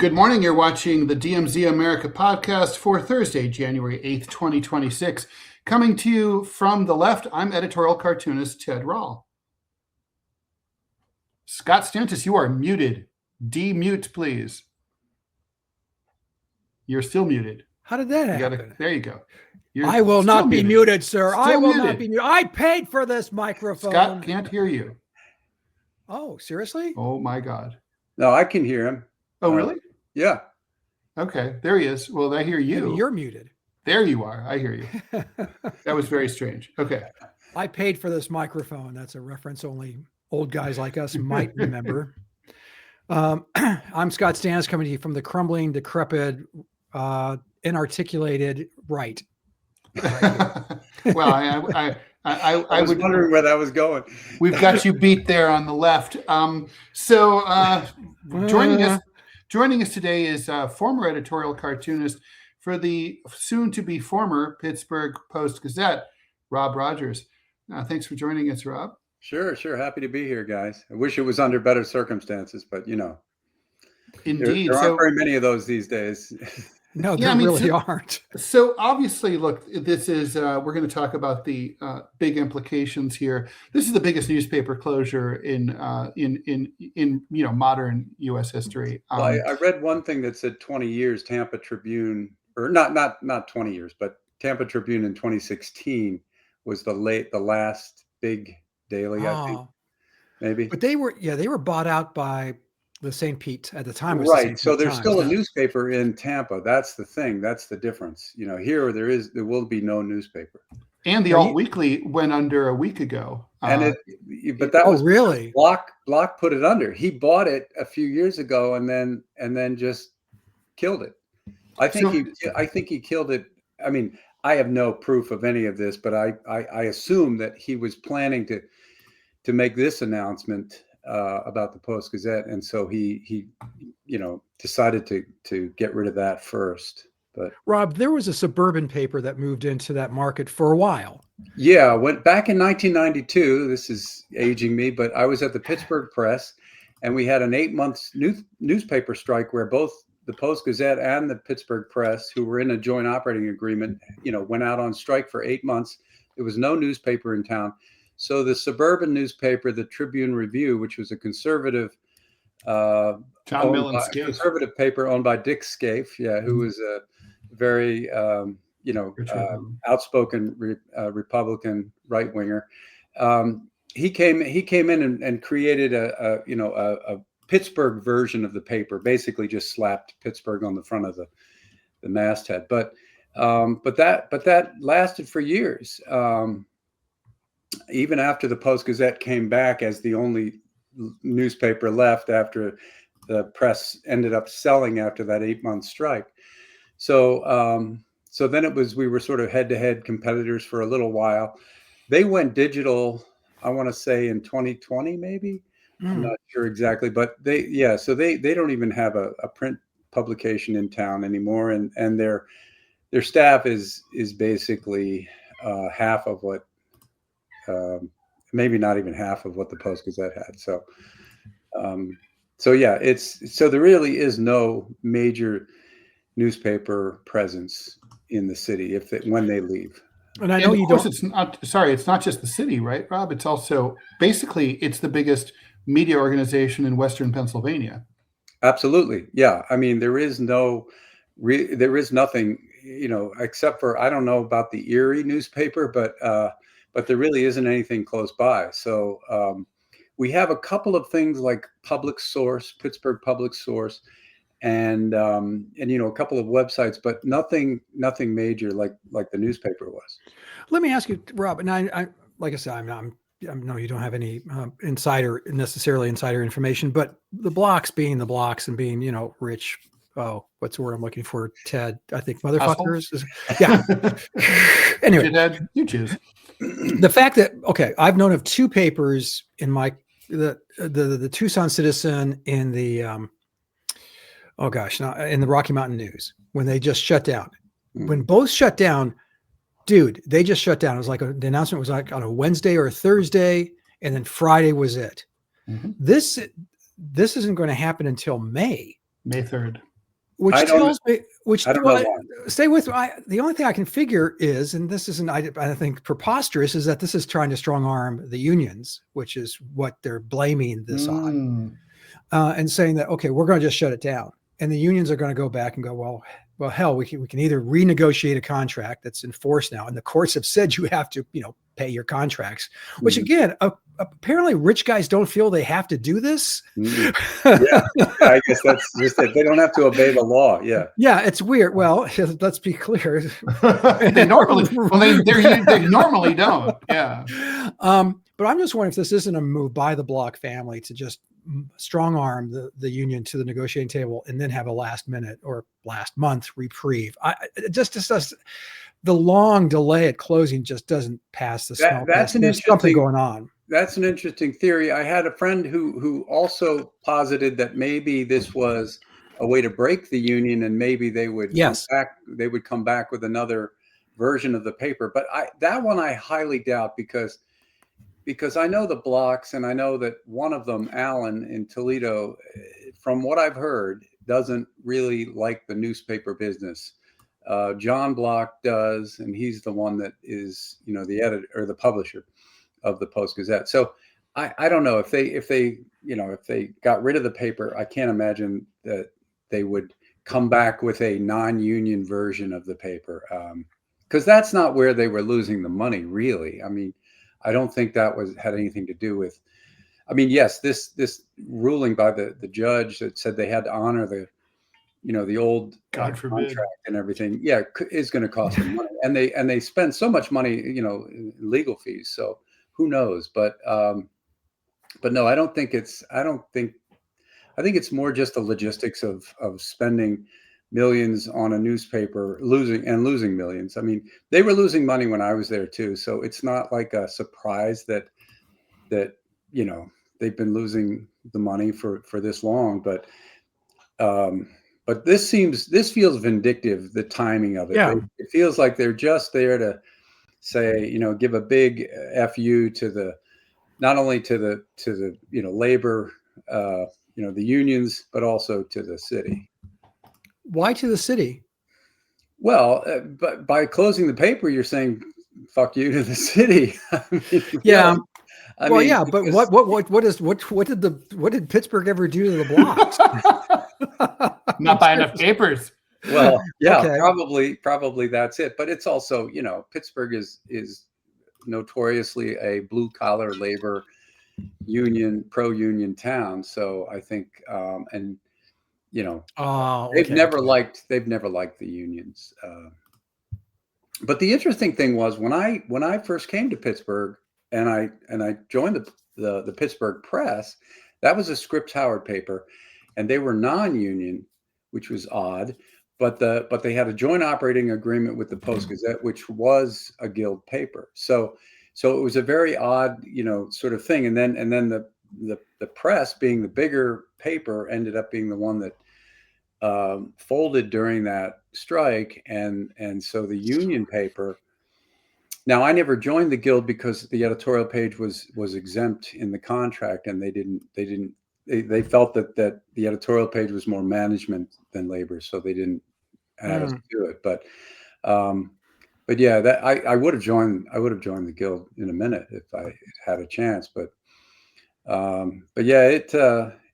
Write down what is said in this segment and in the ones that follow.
Good morning. You're watching the DMZ America Podcast for Thursday, January 8th, 2026. Coming to you from the left, I'm editorial cartoonist Ted Rall. Scott Stantis, you are muted. Demute, please. You're still muted. How did that happen? There you go. I will not be muted, sir. I will not be muted. I paid for this microphone. Scott can't hear you. Oh, seriously? Oh, my God. No, I can hear him. Oh, really? Yeah. Okay, there he is. Well, I hear you. Maybe you're muted. There you are. I hear you. That was very strange. Okay. I paid for this microphone. That's a reference only old guys like us might remember. I'm Scott Stantis, coming to you from the crumbling, decrepit, inarticulated right. Well, I was wondering where that was going. We've got you beat there on the left. Joining us today is former editorial cartoonist for the soon-to-be former Pittsburgh Post-Gazette, Rob Rogers. Thanks for joining us, Rob. Sure. Happy to be here, guys. I wish it was under better circumstances, but Indeed. There aren't very many of those these days. No, there really aren't. So obviously, look, this is we're going to talk about the big implications here. This is the biggest newspaper closure in modern U.S. history. Well, I read one thing that said 20 years. Tampa Tribune, or not 20 years, but Tampa Tribune in 2016 was the last big daily. I think maybe. But they were bought out by the St. Pete at the time. Right. So there's still a newspaper in Tampa. That's the thing. That's the difference. Here there will be no newspaper. And the Alt Weekly went under a week ago. But that was really Block put it under. He bought it a few years ago and then just killed it. I think he killed it. I mean, I have no proof of any of this, but I assume that he was planning to make this announcement about the Post-Gazette, and so he decided to get rid of that first. But Rob, there was a suburban paper that moved into that market for a while. Yeah, went back in 1992. This is aging me, but I was at the Pittsburgh Press, and we had an 8-month newspaper strike where both the Post-Gazette and the Pittsburgh Press, who were in a joint operating agreement, went out on strike for 8 months. There was no newspaper in town. So the suburban newspaper, the Tribune Review, which was a conservative conservative paper owned by Dick Scaife, who was a very outspoken Republican right winger. He came in and created a Pittsburgh version of the paper, basically just slapped Pittsburgh on the front of the masthead. But that lasted for years. Even after the Post-Gazette came back as the only newspaper left after the press ended up selling after that 8-month strike. So then we were sort of head-to-head competitors for a little while. They went digital, I want to say in 2020, maybe. I'm not sure exactly, but so they don't even have a print publication in town anymore. And their staff is basically half of what, maybe not even half of what the Post-Gazette had. So there really is no major newspaper presence in the city when they leave. And I know you don't. It's not just the city, right, Rob? It's also basically it's the biggest media organization in Western Pennsylvania. Absolutely, yeah. I mean, there is nothing, except for I don't know about the Erie newspaper, but there really isn't anything close by. So we have a couple of things like Public Source, Pittsburgh Public Source, and a couple of websites, but nothing major like the newspaper was. Let me ask you, Rob, and I like I said, I know you don't have any insider information, but the blocks being the blocks and being rich. Oh, what's the word I'm looking for, Ted? I think motherfuckers. Yeah. Anyway, Ted, you choose. The fact that I've known of two papers in the Tucson Citizen in the in the Rocky Mountain News when they just shut down. When both shut down, dude, they just shut down. It was like the announcement was like on a Wednesday or a Thursday, and then Friday was it. Mm-hmm. This isn't going to happen until May 3rd. Which tells me, I don't know why. stay with me. The only thing I can figure is, and this isn't, I think, preposterous, is that this is trying to strong arm the unions, which is what they're blaming this on, and saying that, okay, we're going to just shut it down. And the unions are going to go back and go, well, hell, we can either renegotiate a contract that's enforced now, and the courts have said you have to, pay your contracts, which again, apparently rich guys don't feel they have to do this. Yeah, I guess that's just it. They don't have to obey the law. Yeah. Yeah, it's weird. Well, let's be clear. They normally, they normally don't. Yeah. But I'm just wondering if this isn't a move by the Block family to just strong arm the union to the negotiating table and then have a last minute or last month reprieve. Just the long delay at closing just doesn't pass the smell. That's There's something going on. That's an interesting theory. I had a friend who also posited that maybe this was a way to break the union, and maybe they would come back with another version of the paper. But that one I highly doubt, because I know the Blocks, and I know that one of them, Alan in Toledo, from what I've heard, doesn't really like the newspaper business. John Block does, and he's the one that is, the editor or the publisher of the Post-Gazette. So I don't know if they got rid of the paper. I can't imagine that they would come back with a non-union version of the paper, because that's not where they were losing the money, really. I mean, I don't think that had anything to do with. I mean, yes, this ruling by the judge that said they had to honor the old contract and everything, is going to cost them money, and they spend so much money, in legal fees. So who knows? But no, I think it's more just the logistics of spending millions on a newspaper, losing millions. I mean, they were losing money when I was there too, so it's not like a surprise that they've been losing the money for this long. But this feels vindictive, the timing of it. Yeah. It feels like they're just there to say, give a big FU to not only to the labor, the unions, but also to the city. Why to the city? Well, but by closing the paper, you're saying "fuck you" to the city. I mean, yeah. Really. But what did Pittsburgh ever do to the Blocks? Not buy enough papers. Well, yeah, okay. probably that's it. But it's also, Pittsburgh is notoriously a blue collar labor pro-union town. So I think, they've never liked the unions. But the interesting thing was when I first came to Pittsburgh and I joined the Pittsburgh Press, that was a Scripps Howard paper, and they were non-union, which was odd. But they had a joint operating agreement with the Post-Gazette, which was a guild paper. So it was a very odd, sort of thing. And then the Press, being the bigger paper, ended up being the one that folded during that strike, and so the union paper. Now, I never joined the guild because the editorial page was exempt in the contract, and they felt that the editorial page was more management than labor, so they didn't add us to it. But yeah, that I would have joined the guild in a minute if I had a chance. But yeah,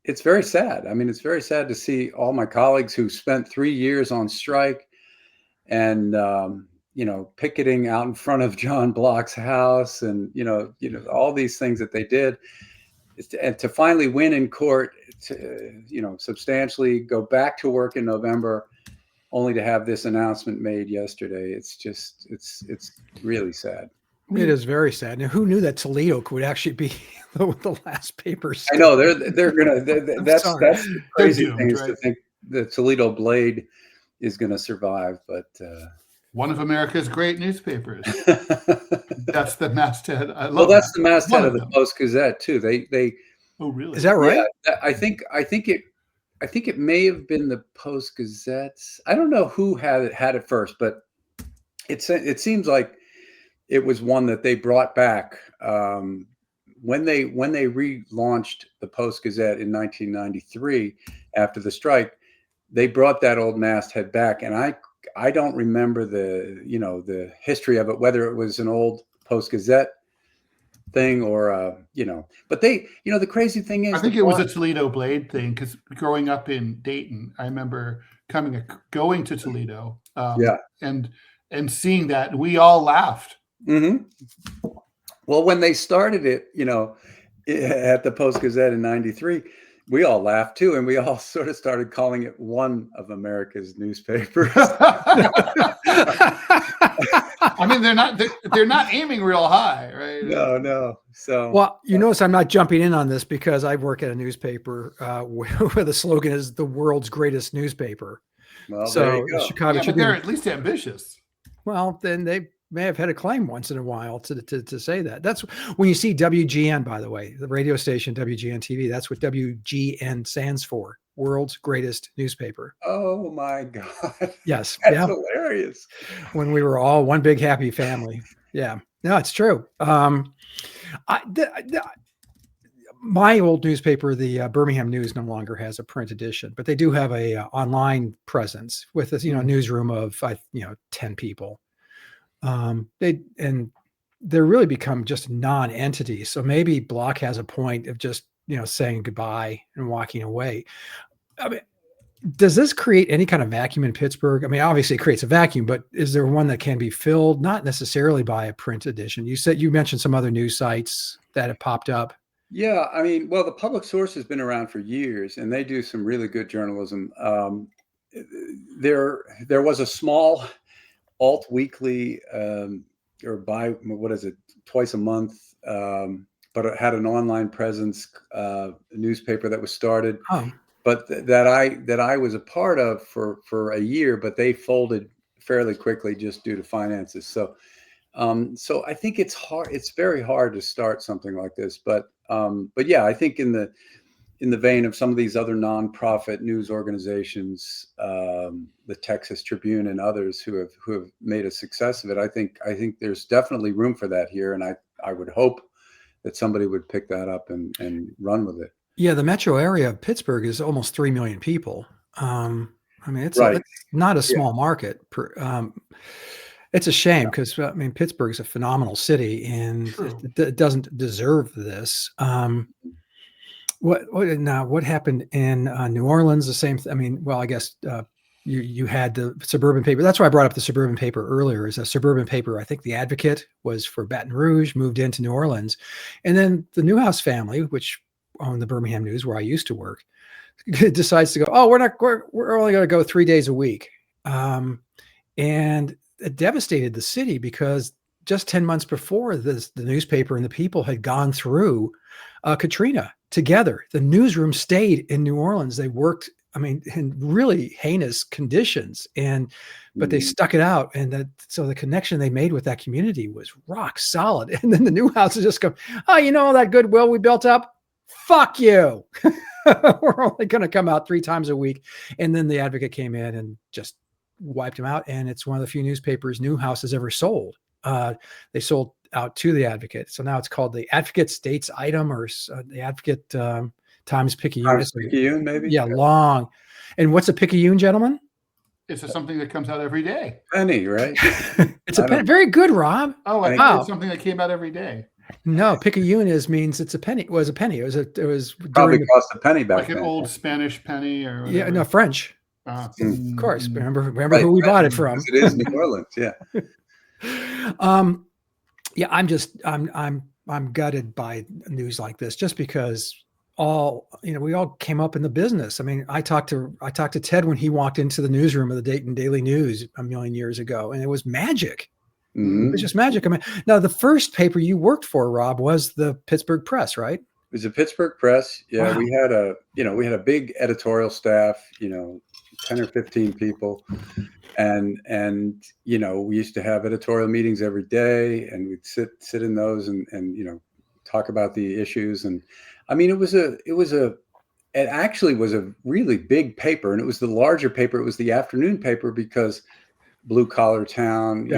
it's very sad. I mean, it's very sad to see all my colleagues who spent 3 years on strike and, picketing out in front of John Block's house and, all these things that they did, and to finally win in court, to, substantially go back to work in November, only to have this announcement made yesterday. It's really sad. It is very sad. Now, who knew that Toledo could actually be the last paper? I know that's the crazy thing, is to think the Toledo Blade is going to survive, but one of America's great newspapers. That's the masthead. That's the masthead of the Post-Gazette too. They. Oh, really? Is that right? Yeah, I think it may have been the Post-Gazette. I don't know who had it first, but it seems like it was one that they brought back when they relaunched the Post-Gazette in 1993 after the strike. they brought that old masthead back, and I don't remember the history of it, whether it was an old Post-Gazette thing or but the crazy thing is, I think it was a Toledo Blade thing, because growing up in Dayton, I remember going to Toledo, and seeing that, we all laughed. Mm-hmm. Well, when they started it, at the Post-Gazette in '93, we all laughed too, and we all sort of started calling it one of America's newspapers. I mean, they're not aiming real high, right? No. So, well, you notice I'm not jumping in on this because I work at a newspaper where the slogan is "the world's greatest newspaper." Well, so there you go. Chicago Tribune, but they're at least ambitious. Well, then they may have had a claim once in a while to say that. That's when you see WGN, by the way, the radio station WGN TV. That's what WGN stands for. World's greatest newspaper. Oh my God. Yes. That's hilarious. When we were all one big happy family. Yeah. No, it's true. My old newspaper, the Birmingham News, no longer has a print edition, but they do have a online presence with a newsroom of 10 people. They're really become just non-entity. So maybe Block has a point of just saying goodbye and walking away. I mean, does this create any kind of vacuum in Pittsburgh? I mean, obviously it creates a vacuum, but is there one that can be filled? Not necessarily by a print edition. You mentioned some other news sites that have popped up. Yeah, I mean, well, the Public Source has been around for years, and they do some really good journalism. There was a small alt weekly or twice a month, but it had an online presence, newspaper that was started. Oh. But that I was a part of for a year, but they folded fairly quickly just due to finances. So I think it's hard. It's very hard to start something like this. But yeah, I think in the vein of some of these other nonprofit news organizations, the Texas Tribune and others who have made a success of it, I think there's definitely room for that here, and I would hope that somebody would pick that up and run with it. Yeah, the metro area of Pittsburgh is almost 3 million people. I mean, it's not a small market. It's a shame because Pittsburgh is a phenomenal city, and it doesn't deserve this. What happened in New Orleans? The same. I guess you had the suburban paper. That's why I brought up the suburban paper earlier. Is a suburban paper. I think the Advocate was for Baton Rouge, moved into New Orleans, and then the Newhouse family, which owned the Birmingham News, where I used to work, decides to go, we're only going to go 3 days a week. And it devastated the city because just 10 months before this, the newspaper and the people had gone through Katrina together. The newsroom stayed in New Orleans. They worked, in really heinous conditions, but they stuck it out. And so the connection they made with that community was rock solid. And then the Newhouses just go, all that goodwill we built up, fuck you. We're only going to come out 3 times a week. And then the Advocate came in and just wiped them out. And it's one of the few newspapers Newhouse has ever sold. They sold out to the Advocate. So now it's called the Advocate States Item, or the Advocate Times Picayune. Picayune, maybe? Yeah, long. And what's a Picayune, gentlemen? It's something that comes out every day. Penny, right? It's a penny. Very good, Rob. Oh, I thought it's something that came out every day. No, Picayune means it's a penny. It was a penny. It was probably cost a penny back then. Like an old Spanish penny or whatever. Yeah, no, French. Of course. Remember who we bought it from. It is New Orleans, yeah. Yeah, I'm gutted by news like this, just because we all came up in the business. I talked to Ted when he walked into the newsroom of the Dayton Daily News a million years ago, and it was magic. It was just magic. Now the first paper you worked for, Rob, was the Pittsburgh Press, right? It was the Pittsburgh Press. Yeah, wow. we had a big editorial staff, 10 or 15 people. And we used to have editorial meetings every day, and we'd sit in those and talk about the issues. And it actually was a really big paper, and it was the larger paper. It was the afternoon paper because blue collar town,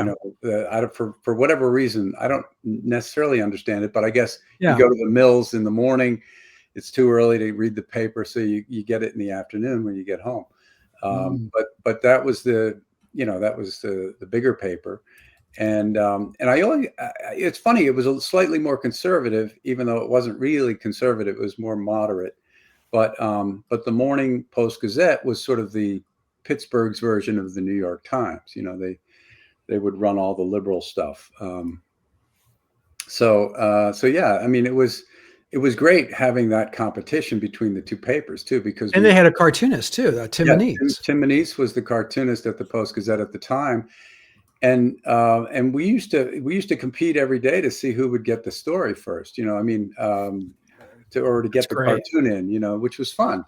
for whatever reason, I don't necessarily understand it, but I guess you go to the mills in the morning, it's too early to read the paper. So you get it in the afternoon when you get home. But that was the bigger paper. And I only, it's funny, it was a slightly more conservative, even though it wasn't really conservative, it was more moderate. But the Morning Post-Gazette was sort of the Pittsburgh's version of the New York Times. They would run all the liberal stuff. So yeah, I mean, it was great having that competition between the two papers too, because they had a cartoonist too, Tim Manise. Tim Manise was the cartoonist at the Post-Gazette at the time. And we used to compete every day to see who would get the story first, to get the cartoon in, which was fun.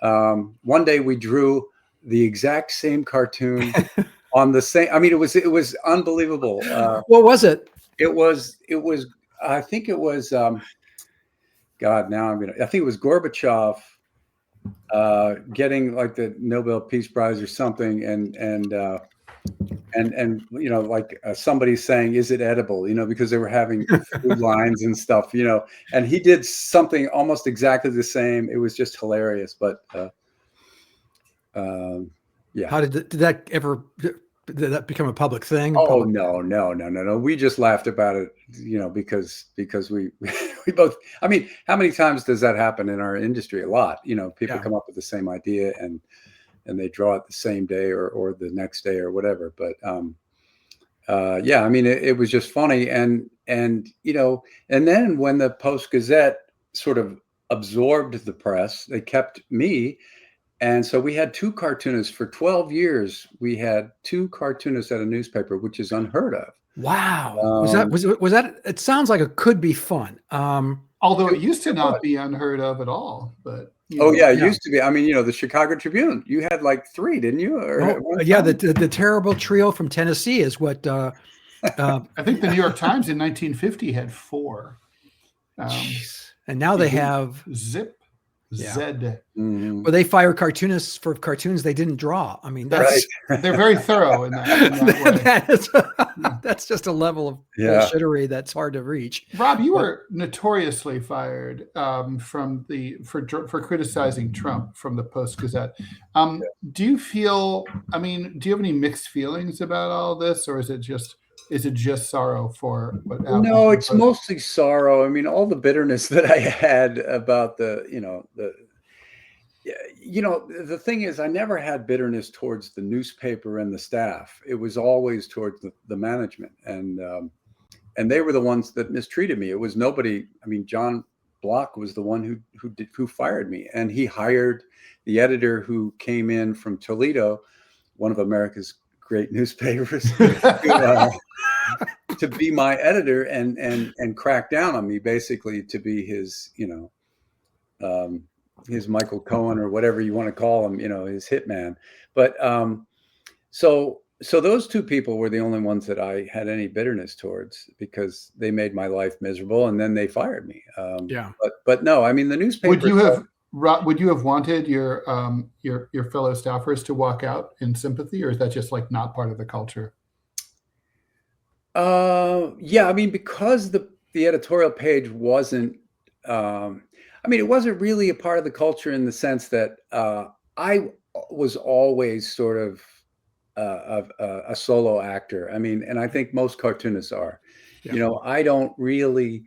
One day we drew the exact same cartoon on the same. I mean, it was unbelievable. What was it? It was. I think it was. God, now I think it was Gorbachev getting like the Nobel Peace Prize or something, and like somebody saying, "Is it edible?" Because they were having food lines and stuff. And he did something almost exactly the same. It was just hilarious. But yeah. How did that become a public thing? Oh, no. We just laughed about it, because we both, I mean, how many times does that happen in our industry? A lot, people come up with the same idea and they draw it the same day or the next day or whatever. But yeah, I mean, it was just funny. And then when the Post-Gazette sort of absorbed the press, they kept me. And so we had two cartoonists for 12 years. We had two cartoonists at a newspaper, which is unheard of. Wow. Was that, it sounds like it could be fun. Although it used to not be unheard of at all, but. It used to be. I mean, the Chicago Tribune, you had like three, didn't you? The terrible trio from Tennessee is what. I think the New York Times in 1950 had four. And now they have Zip. Yeah. Zed. Mm-hmm. Well, they fire cartoonists for cartoons they didn't draw. I mean, that's right. They're very thorough in that way. That's just a level of bullshittery that's hard to reach. Rob, you were notoriously fired for criticizing Trump from the Post-Gazette. Do you feel? I mean, do you have any mixed feelings about all this, or is it just sorrow for what happened? No, it's mostly sorrow. I mean, all the bitterness that I had about the thing is, I never had bitterness towards the newspaper and the staff. It was always towards the management, and they were the ones that mistreated me. It was nobody. I mean, John Block was the one who fired me, and he hired the editor who came in from Toledo, one of America's great newspapers, to be my editor and crack down on me, basically to be his, his Michael Cohen or whatever you want to call him, his hitman. But so those two people were the only ones that I had any bitterness towards, because they made my life miserable and then they fired me. But no, I mean, the newspaper. Would you have wanted your fellow staffers to walk out in sympathy, or is that just like not part of the culture? Yeah, I mean, because the editorial page wasn't, it wasn't really a part of the culture in the sense that I was always sort of a solo actor. I mean, and I think most cartoonists are. Yeah. I don't really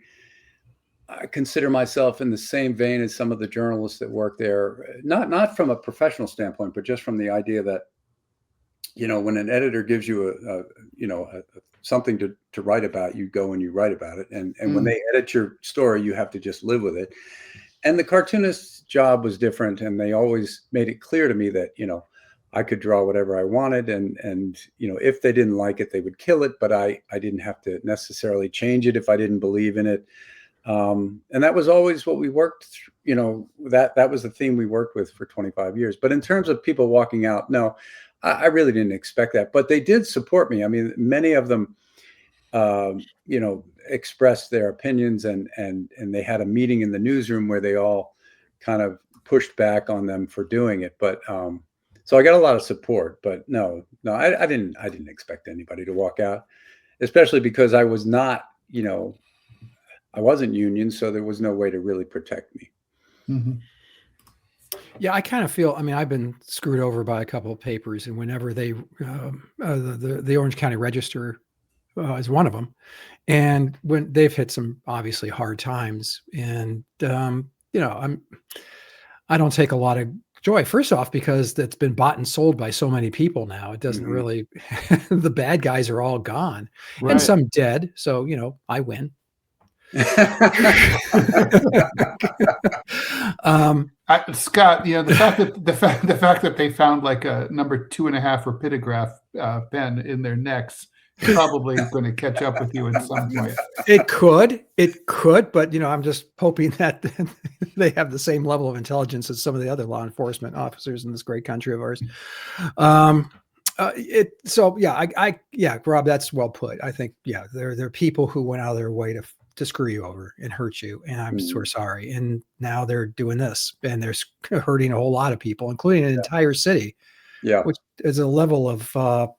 consider myself in the same vein as some of the journalists that work there, not from a professional standpoint, but just from the idea that, when an editor gives you something to write about, you go and you write about it. And when they edit your story, you have to just live with it. And the cartoonist's job was different. And they always made it clear to me that, I could draw whatever I wanted. And if they didn't like it, they would kill it. But I didn't have to necessarily change it if I didn't believe in it. And that was always what we worked through, that was the theme we worked with for 25 years. But in terms of people walking out, no, I really didn't expect that, but they did support me. I mean, many of them, expressed their opinions and they had a meeting in the newsroom where they all kind of pushed back on them for doing it. But, so I got a lot of support, but no, I didn't expect anybody to walk out, especially because I was not, I wasn't union, so there was no way to really protect me. Mm-hmm. Yeah, I kind of feel. I mean, I've been screwed over by a couple of papers, and whenever they, the Orange County Register is one of them, and when they've hit some obviously hard times, and I don't take a lot of joy. First off, because it's been bought and sold by so many people now, it doesn't really. The bad guys are all gone, and some dead. So I win. Scott, the fact that they found like a number 2.5 rapidograph pen in their necks probably going to catch up with you at some point. It could, but I'm just hoping that they have the same level of intelligence as some of the other law enforcement officers in this great country of ours. Rob, that's well put. I think, there are people who went out of their way to screw you over and hurt you, and I'm so sorry. And now they're doing this, and they're hurting a whole lot of people, including an entire city, which is a level of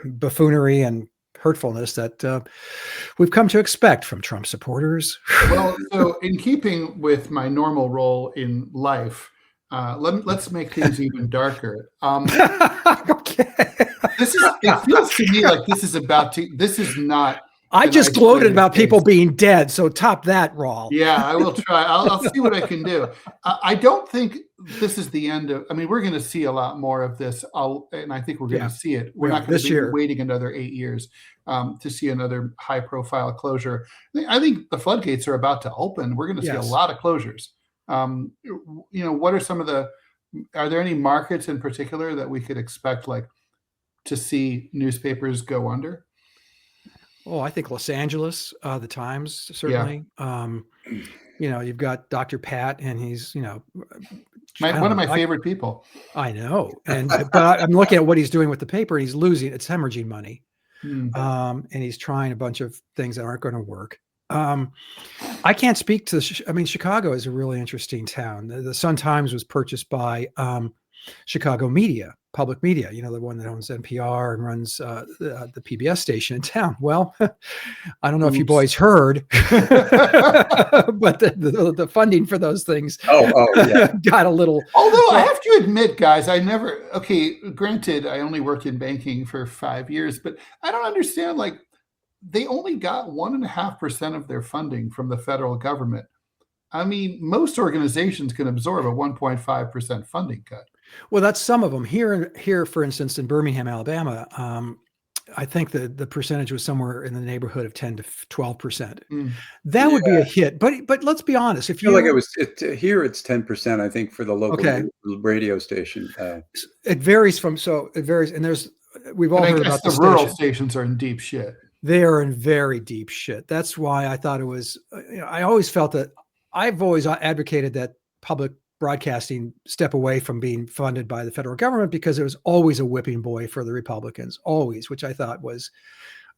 buffoonery and hurtfulness that we've come to expect from Trump supporters. Well, so in keeping with my normal role in life, let's make things even darker. Okay. It feels to me like this is not. I just gloated about people being dead, so top that, Rall. Yeah, I will try. I'll see what I can do. I don't think this is the end of. I mean, we're going to see a lot more of this, and I think we're going to see it. We're not going to be waiting another 8 years to see another high-profile closure. I think the floodgates are about to open. We're going to see a lot of closures. What are some of the? Are there any markets in particular that we could expect, like, to see newspapers go under? Oh, I think Los Angeles, the Times, certainly. You've got Dr. Pat, and he's, one of my favorite people. I know. But I'm looking at what he's doing with the paper, and he's losing. It's hemorrhaging money. And he's trying a bunch of things that aren't going to work. I can't speak to Chicago is a really interesting town. The Sun-Times was purchased by Chicago Media, public media, the one that owns NPR and runs the PBS station in town. Well, I don't know if you boys heard, but the funding for those things got a little. Although I have to admit, guys, granted, I only worked in banking for 5 years, but I don't understand, like, they only got 1.5% of their funding from the federal government. I mean, most organizations can absorb a 1.5% funding cut. Well, that's some of them. Here, for instance, in Birmingham, Alabama, I think the percentage was somewhere in the neighborhood of 10 to 12%. That would be a hit. But let's be honest. If you like here, it's 10%. I think for the local radio station. It varies, and we've all heard about the rural stations are in deep shit. They are in very deep shit. That's why I thought it was. I always felt that I've always advocated that public broadcasting step away from being funded by the federal government, because it was always a whipping boy for the Republicans, always, which I thought was,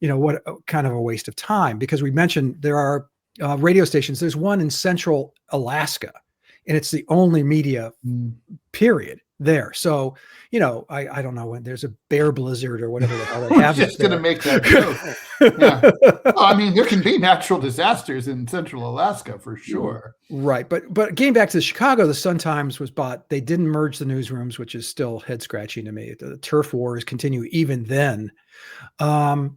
what kind of a waste of time, because we mentioned there are radio stations. There's one in central Alaska, and it's the only media period there. So, I don't know when there's a bear blizzard or whatever the hell they have. I was just going to make that joke. Yeah. Well, I mean, there can be natural disasters in central Alaska for sure. Right. But getting back to Chicago, the Sun-Times was bought. They didn't merge the newsrooms, which is still head scratching to me. The turf wars continue even then. So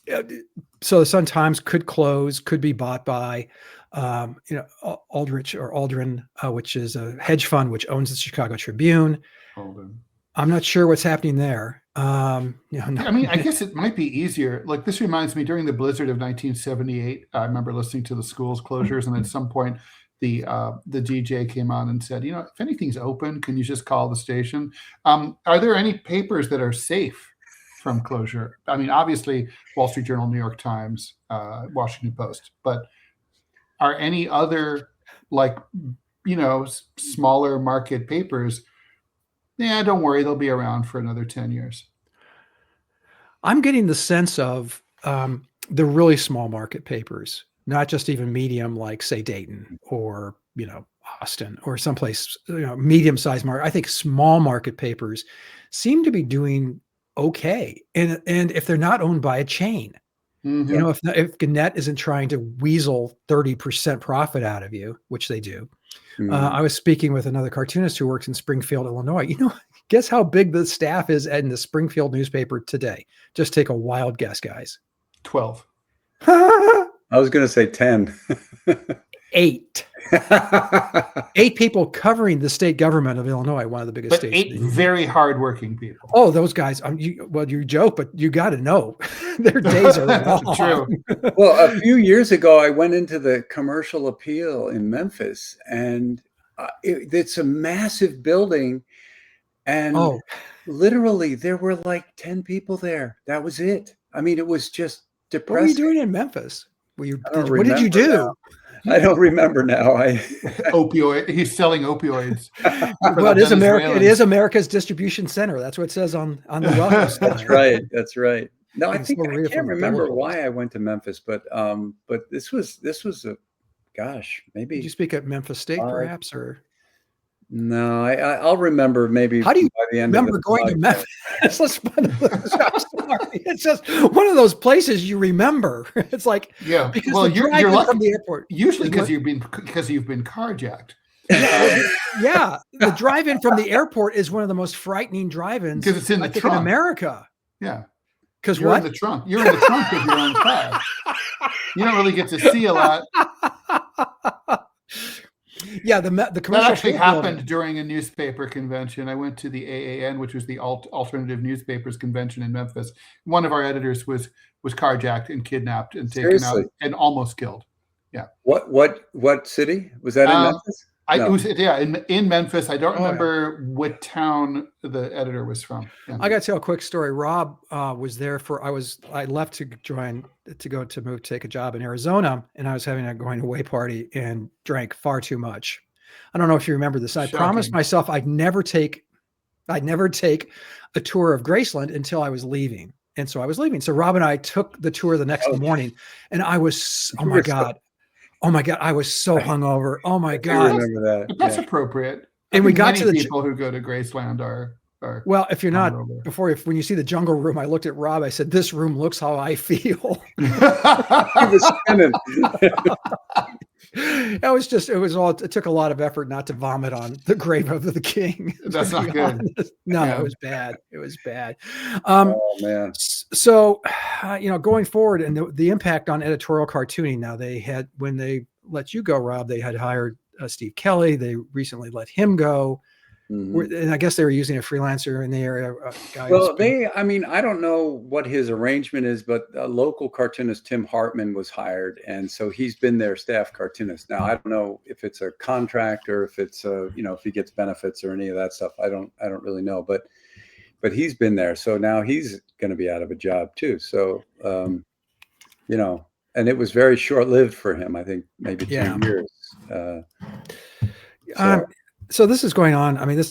the Sun-Times could close, could be bought by Aldrich or Aldrin, which is a hedge fund which owns the Chicago Tribune. Alden. I'm not sure what's happening there. I mean, I guess it might be easier. Like, this reminds me, during the blizzard of 1978, I remember listening to the schools closures, and at some point the DJ came on and said, if anything's open, can you just call the station? Are there any papers that are safe from closure? I mean, obviously Wall Street Journal, New York Times, Washington Post, but are any other, like, smaller market papers? Yeah, don't worry, they'll be around for another 10 years. I'm getting the sense of the really small market papers, not just even medium, like, say, Dayton or, Austin or someplace, medium-sized market. I think small market papers seem to be doing okay. And if they're not owned by a chain, if Gannett isn't trying to weasel 30% profit out of you, which they do, I was speaking with another cartoonist who works in Springfield, Illinois. Guess how big the staff is in the Springfield newspaper today? Just take a wild guess, guys. 12. I was going to say 10. 8. 8 people covering the state government of Illinois, one of the biggest But states. 8 very hardworking people. Oh, those guys! You joke, but you got to know their days are long. True. Well, a few years ago, I went into the Commercial Appeal in Memphis, and it's a massive building, and literally there were like 10 people there. That was it. I mean, it was just depressing. What were you doing in Memphis? What did you do? Now. I don't remember now. Opioid. He's selling opioids. But it is America's distribution center. That's what it says on the welcome sign. That's right. No, I can't remember why I went to Memphis, but this was a, gosh, maybe. Did you speak at Memphis State, perhaps, or? No, I'll remember maybe. How do you by the end remember going to Memphis? It's just one of those places you remember. It's like, because you're lucky from the airport. Usually because you've been carjacked. Yeah, the drive-in from the airport is one of the most frightening drive-ins because it's in the trunk in America. Yeah, because you're in the trunk. You're in the trunk of your own car. You don't really get to see a lot. Yeah, the commercial that actually happened during a newspaper convention. I went to the AAN, which was the Alternative Newspapers Convention in Memphis. One of our editors was carjacked and kidnapped and taken out and almost killed. Yeah. What city was that in Memphis? It was in Memphis. I don't remember what town the editor was from. Yeah. I got to tell a quick story. Rob was there I left to take a job in Arizona, and I was having a going away party and drank far too much. I don't know if you remember this. I promised myself I'd never take a tour of Graceland until I was leaving. And so I was leaving. So Rob and I took the tour the next morning, and I was, oh my God, I was so hungover. Oh my God. I remember that. But that's appropriate. And we got to the people who go to Graceland are well, if you're not when you see the jungle room, I looked at Rob, I said, this room looks how I feel. He was spinning. It took a lot of effort not to vomit on the grave of the king. That's not good. No, it was bad. It was bad. Oh man. So, going forward and the impact on editorial cartooning. Now when they let you go, Rob, they had hired Steve Kelly. They recently let him go. Mm-hmm. And I guess they were using a freelancer in the area. I don't know what his arrangement is, but a local cartoonist, Tim Hartman, was hired. And so he's been their staff cartoonist. Now, I don't know if it's a contract or if it's if he gets benefits or any of that stuff. I don't really know, but he's been there. So now he's going to be out of a job too. So, and it was very short-lived for him. I think maybe 2 years. So this is going on. I mean,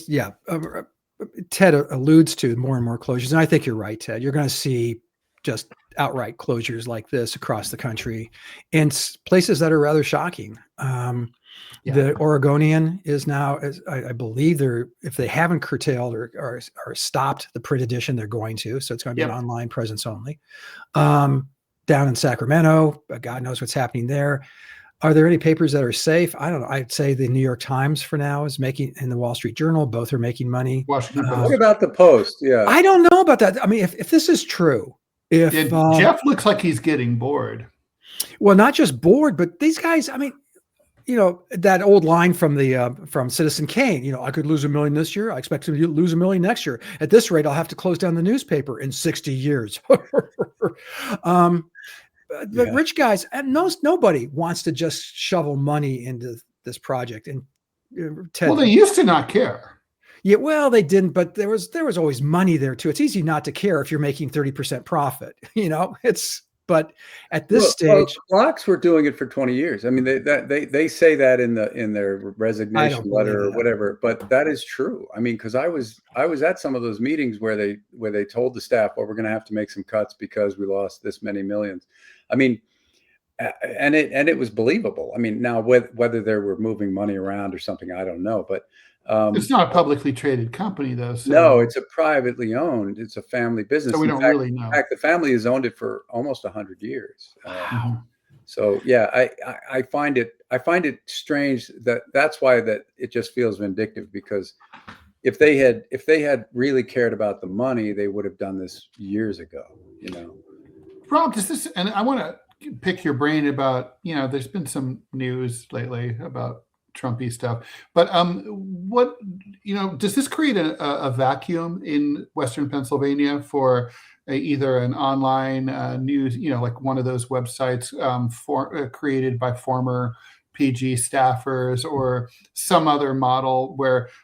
Ted alludes to more and more closures. And I think you're right, Ted. You're going to see just outright closures like this across the country in places that are rather shocking. The Oregonian is now, I believe if they haven't curtailed or stopped the print edition, they're going to. So it's going to be an online presence only. Down in Sacramento, God knows what's happening there. Are there any papers that are safe? I don't know. I'd say the New York Times for now is making, and the Wall Street Journal, both are making money. Washington Post. What about the Post? Yeah. I don't know about that. I mean, if this is true, Jeff looks like he's getting bored. Well, not just bored, but these guys, I mean, that old line from Citizen Kane, I could lose $1 million this year. I expect to lose $1 million next year. At this rate, I'll have to close down the newspaper in 60 years. The rich guys, and nobody wants to just shovel money into this project. And Ted, they used to not care. Yeah, well, they didn't, but there was always money there too. It's easy not to care if you're making 30% profit. But at this stage, blocks were doing it for 20 years. I mean, they say that in their resignation letter or whatever, but that is true. I mean, because I was at some of those meetings where they told the staff, well, we're going to have to make some cuts because we lost this many millions. I mean, and it was believable. I mean, now whether they were moving money around or something, I don't know, but it's not a publicly traded company, though. So. No, it's a privately owned. It's a family business. So we don't really know. In fact, the family has owned it for almost 100 years. Wow. So yeah, I find it strange that's why that it just feels vindictive, because if they had really cared about the money, they would have done this years ago, Rob, and I want to pick your brain about, there's been some news lately about Trumpy stuff, but what, does this create a vacuum in Western Pennsylvania for either an online news, like one of those websites created by former PG staffers, or some other model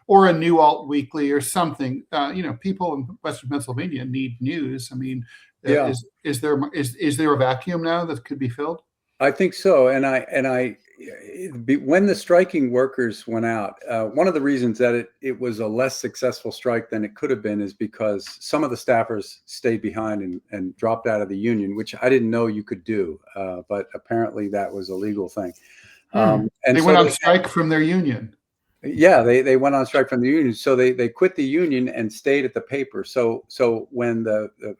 or a new alt weekly or something? People in Western Pennsylvania need news. I mean, Yeah. is there a vacuum now that could be filled? I think so. When the striking workers went out, one of the reasons that it was a less successful strike than it could have been is because some of the staffers stayed behind and dropped out of the union, which I didn't know you could do. But apparently that was a legal thing. And they went on strike from their union. Yeah, they went on strike from the union. So they quit the union and stayed at the paper. So when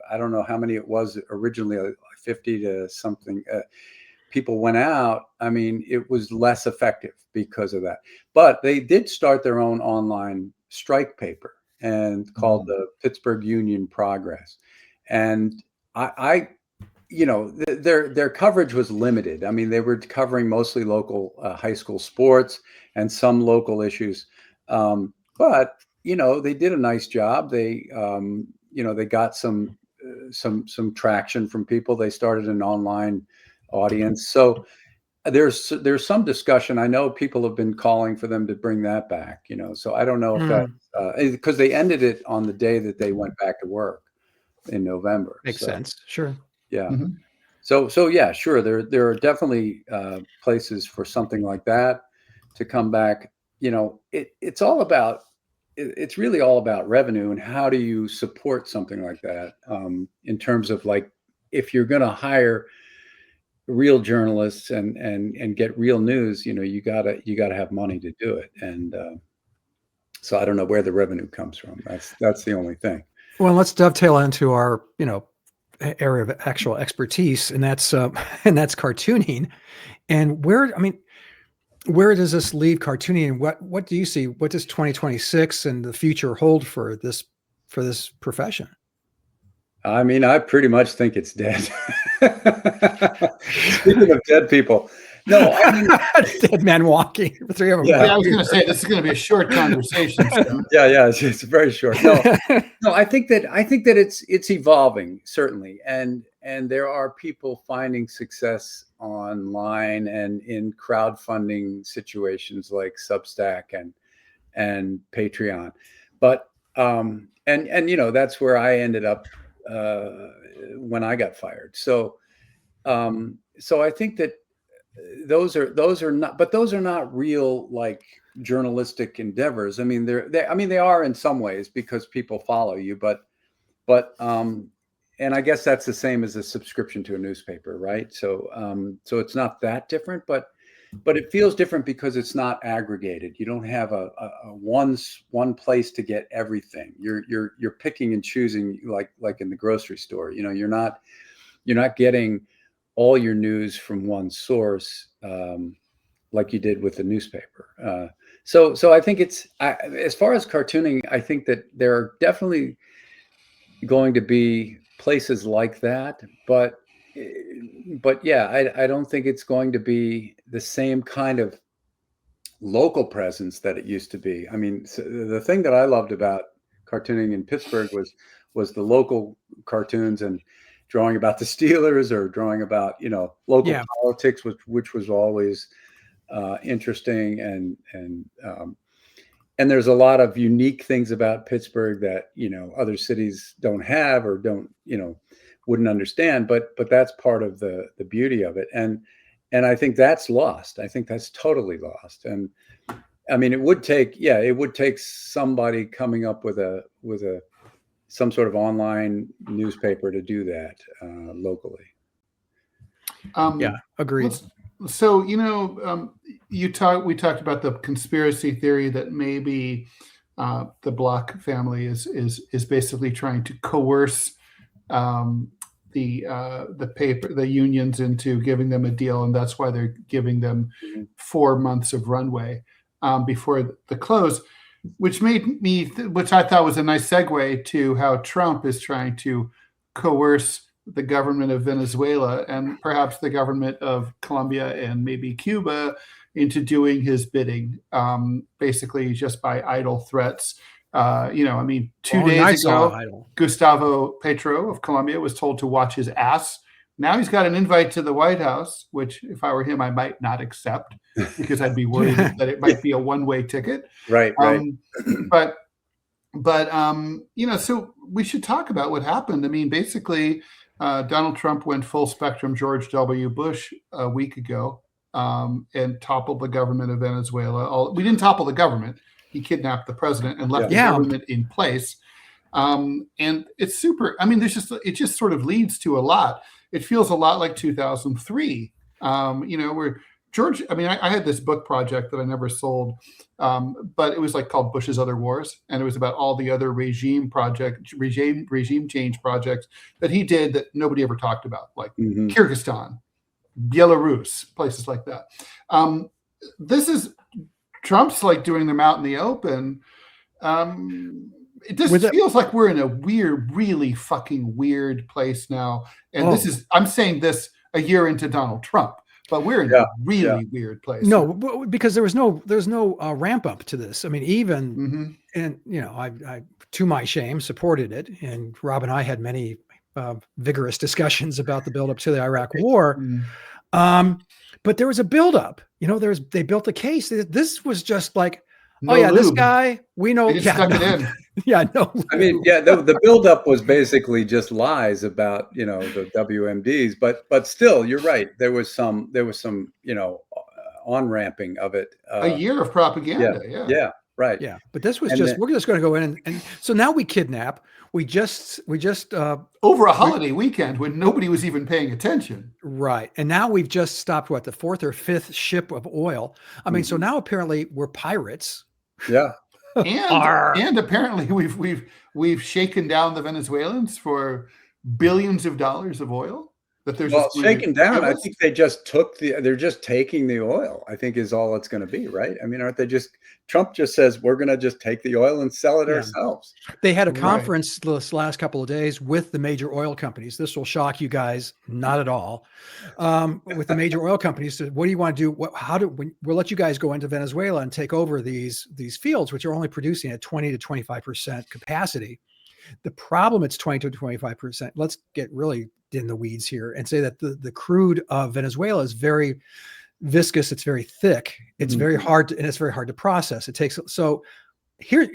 I don't know how many it was originally, 50 to something, people went out, I mean, it was less effective because of that. But they did start their own online strike paper and called the Pittsburgh Union Progress. And their coverage was limited. I mean, they were covering mostly local high school sports and some local issues. But they did a nice job. They got some traction from people. They started an online audience. So there's some discussion. I know people have been calling for them to bring that back, so I don't know if that, because they ended it on the day that they went back to work in November. Makes sense. Sure. Yeah. Mm-hmm. So yeah, sure. There are definitely places for something like that to come back. It's really all about revenue, and how do you support something like that in terms of, like, if you're going to hire real journalists and get real news, you gotta have money to do it. And so I don't know where the revenue comes from. That's the only thing. Well, let's dovetail into our, area of actual expertise, and that's cartooning. And where does this leave cartooning, and what do you see? What does 2026 and the future hold for this profession? I mean, I pretty much think it's dead. Speaking of dead people, no, I mean, dead man walking. The three of them. Yeah, I was going to say, this is going to be a short conversation. So. Yeah, it's very short. No, I think that it's evolving, certainly, and there are people finding success online and in crowdfunding situations like Substack and Patreon, but that's where I ended up when I got fired. So I think that those are not real, like, journalistic endeavors. I mean, they are in some ways, because people follow you, but and I guess that's the same as a subscription to a newspaper, right? So it's not that different, but it feels different because it's not aggregated. You don't have a one place to get everything. You're picking and choosing, like in the grocery store. You're not getting all your news from one source, like you did with the newspaper. So I think as far as cartooning, I think that there are definitely going to be places like that, but yeah, I don't think it's going to be the same kind of local presence that it used to be. I mean, the thing that I loved about cartooning in Pittsburgh was the local cartoons, and drawing about the Steelers, or drawing about local politics, which was always interesting, and there's a lot of unique things about Pittsburgh that other cities don't have, or wouldn't understand, but that's part of the beauty of it, and I think that's lost. I think that's totally lost. And I mean, it would take somebody coming up with some sort of online newspaper to do that locally. Yeah, agreed. So we talked about the conspiracy theory that maybe the Block family is basically trying to coerce the unions into giving them a deal, and that's why they're giving them 4 months of runway before the close, which I thought was a nice segue to how Trump is trying to coerce the government of Venezuela and perhaps the government of Colombia and maybe Cuba into doing his bidding, basically just by idle threats. 2 days ago, Gustavo Petro of Colombia was told to watch his ass. Now he's got an invite to the White House, which if I were him, I might not accept because I'd be worried that it might be a one-way ticket. Right. So we should talk about what happened. I mean, basically, Donald Trump went full spectrum George W. Bush a week ago and toppled the government of Venezuela. We didn't topple the government. He kidnapped the president and left the government in place. And it's super. I mean, it just sort of leads to a lot. It feels a lot like 2003, where George, I had this book project that I never sold, but it was called Bush's Other Wars. And it was about all the other regime change projects that he did that nobody ever talked about, like Kyrgyzstan, Belarus, places like that. This is Trump's doing them out in the open. It just feels like we're in a really fucking weird place now. And I'm saying this a year into Donald Trump, but we're in a really weird place. No, because there's no ramp up to this. I mean, even, and I, to my shame, supported it. And Rob and I had many vigorous discussions about the buildup to the Iraq War. But there was a buildup. They built a case. This was just like, this guy, we know. They just stuck it in. The buildup was basically just lies about, the WMDs, but still, you're right. There was some, on-ramping of it. A year of propaganda. Yeah. Right. Yeah. But this was we're just going to go in. And so now we kidnap. We just over a holiday weekend when nobody was even paying attention. Right. And now we've just stopped the fourth or fifth ship of oil. I mean, so now apparently we're pirates. Yeah. And apparently we've shaken down the Venezuelans for billions of dollars of oil. Shaken down. I think they're just taking the oil, I think is all it's going to be, right? I mean, Trump just says, we're going to just take the oil and sell it ourselves. They had a conference this last couple of days with the major oil companies. This will shock you guys, not at all. With the major oil companies, what do you want to do? We'll let you guys go into Venezuela and take over these fields, which are only producing at 20 to 25% capacity. The problem, it's 20 to 25%. Let's get really in the weeds here and say that the crude of Venezuela is very viscous. It's very thick. It's very hard and it's very hard to process. It takes, so here,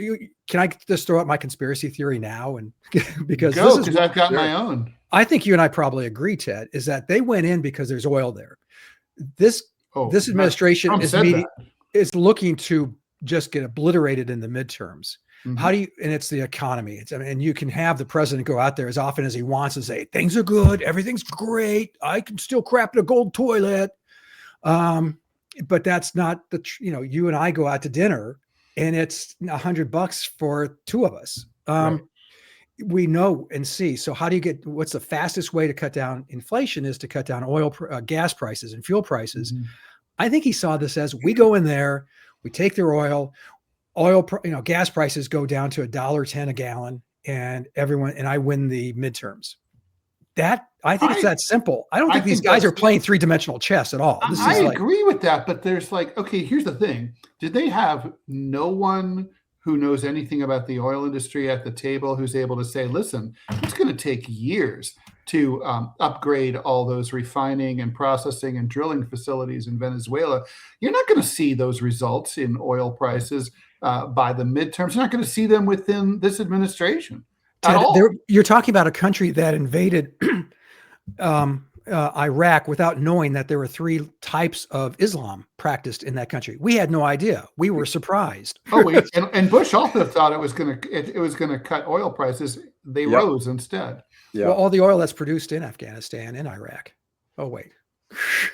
can I just throw out my conspiracy theory now? And because I've got my own. I think you and I probably agree, Ted, is that they went in because there's oil there. This administration is looking to just get obliterated in the midterms. How do you, and it's the economy. And you can have the president go out there as often as he wants and say, things are good. Everything's great. I can still crap in a gold toilet. But that's not you and I go out to dinner and it's $100 for two of us. We know and see. So how do you what's the fastest way to cut down inflation is to cut down gas prices and fuel prices. I think he saw this as we go in there, we take their gas prices go down to $1.10 a gallon and I win the midterms. I think it's that simple. I don't think these guys are playing three-dimensional chess at all. I agree with that, but there's here's the thing. Did they have no one who knows anything about the oil industry at the table who's able to say, listen, it's going to take years to upgrade all those refining and processing and drilling facilities in Venezuela? You're not going to see those results in oil prices by the midterms. You're not going to see them within this administration at all. You're talking about a country that invaded Iraq without knowing that there were 3 types of Islam practiced in that country. We had no idea. We were surprised. And Bush also thought it was going to cut oil prices. They rose instead. Well, all the oil that's produced in Afghanistan and Iraq. Oh wait.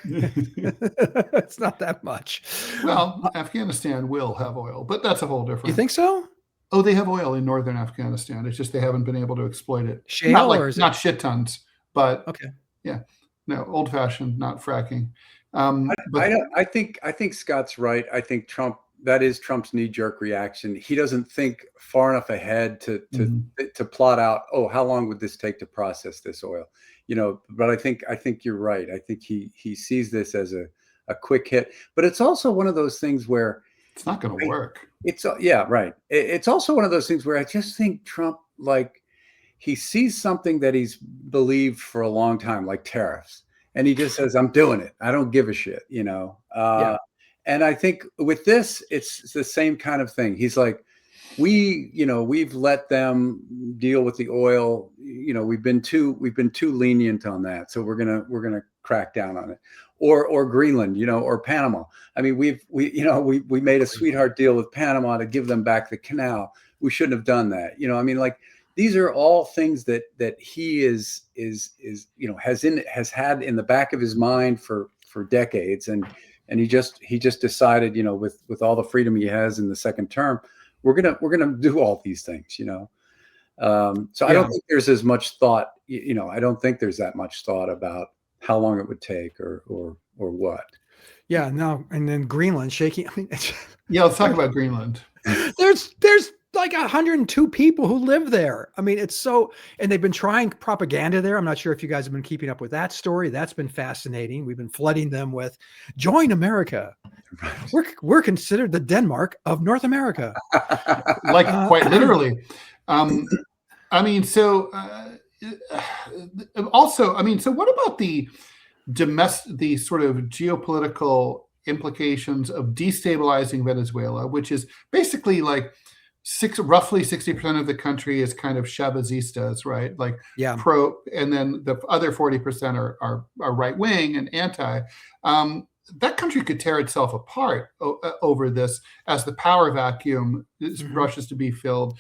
It's not that much. Well, Afghanistan will have oil, but that's a whole different. You think so? Oh, they have oil in northern Afghanistan. It's just they haven't been able to exploit it. Shale, not shit tons. But Okay. yeah, no, old fashioned, not fracking. I think Scott's right. I think that is Trump's knee jerk reaction. He doesn't think far enough ahead to plot out, oh, how long would this take to process this oil? But I think you're right. I think he sees this as a quick hit, but it's also one of those things where it's not going to work. Right. It's also one of those things where I just think Trump, like, he sees something that he's believed for a long time, like tariffs. And he just says, I'm doing it. I don't give a shit, And I think with this, it's the same kind of thing. He's like, we've let them deal with the oil. We've been too lenient on that. So we're gonna crack down on it. Or Greenland, or Panama. I mean, we made a sweetheart deal with Panama to give them back the canal. We shouldn't have done that. I mean, like, these are all things that he has had in the back of his mind for decades, and he just decided, with all the freedom he has in the second term, we're gonna do all these things, So I don't think there's as much thought, I don't think there's that much thought about how long it would take or what. Yeah, no, and then Greenland shaking. I mean, yeah, let's talk about Greenland. There's like 102 people who live there. I mean, it's so, and they've been trying propaganda there. I'm not sure if you guys have been keeping up with that story. That's been fascinating. We've been flooding them with "Join America." We're considered the Denmark of North America, like quite literally. I mean, so also, I mean, so what about the sort of geopolitical implications of destabilizing Venezuela, which is basically like roughly 60% of the country is kind of Chavezistas, right? Like pro, and then the other 40% are right wing and anti. That country could tear itself apart over this as the power vacuum rushes to be filled.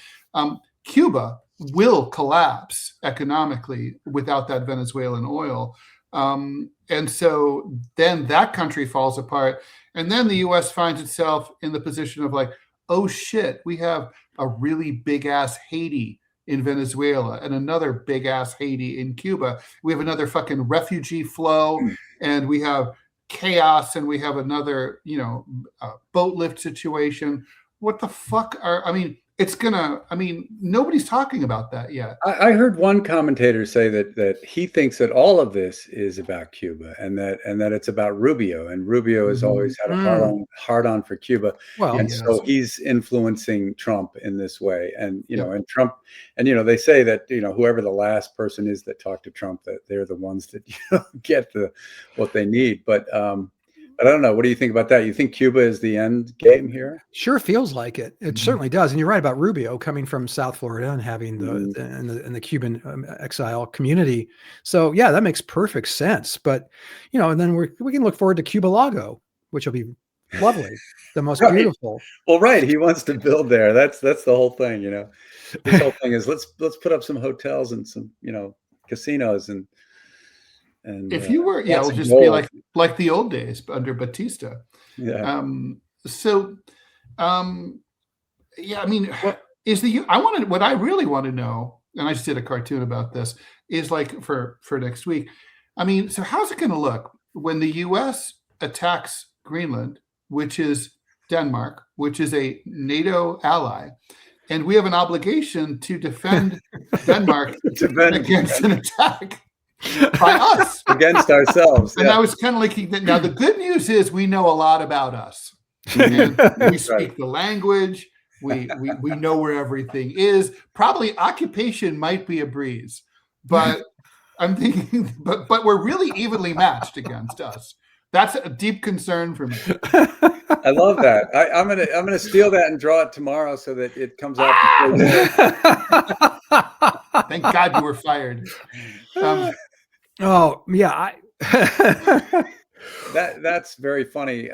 Cuba will collapse economically without that Venezuelan oil. And so then that country falls apart. And then the U.S. finds itself in the position of like, oh shit, we have a really big ass Haiti in Venezuela and another big ass Haiti in Cuba. We have another fucking refugee flow, and we have chaos, and we have another, boat lift situation. What the fuck nobody's talking about that yet. I heard one commentator say that he thinks that all of this is about Cuba, and that it's about Rubio, and Rubio has always had a hard on for Cuba. Well, and so he's influencing Trump in this way. And, and Trump, and, they say that, whoever the last person is that talked to Trump, that they're the ones that get what they need. But I don't know. What do you think about that? You think Cuba is the end game here? Sure feels like it. It certainly does. And you're right about Rubio coming from South Florida and having the Cuban exile community. So yeah, that makes perfect sense. But and then we can look forward to Cuba Lago, which will be lovely, the most beautiful. Well, right. He wants to build there. That's the whole thing. This whole thing is let's put up some hotels and some casinos and if you were, it'll just be like the old days under Batista. Yeah. I mean, what I really want to know, and I just did a cartoon about this, is like for next week. I mean, so how's it going to look when the U.S. attacks Greenland, which is Denmark, which is a NATO ally, and we have an obligation to defend Denmark against an attack by us against ourselves. And I was kind of like, now the good news is we know a lot about us. And we speak the language. We know where everything is. Probably occupation might be a breeze, but I'm thinking, but we're really evenly matched against us. That's a deep concern for me. I love that. I'm gonna steal that and draw it tomorrow so that it comes out. Thank God you were fired. Oh yeah, that's very funny.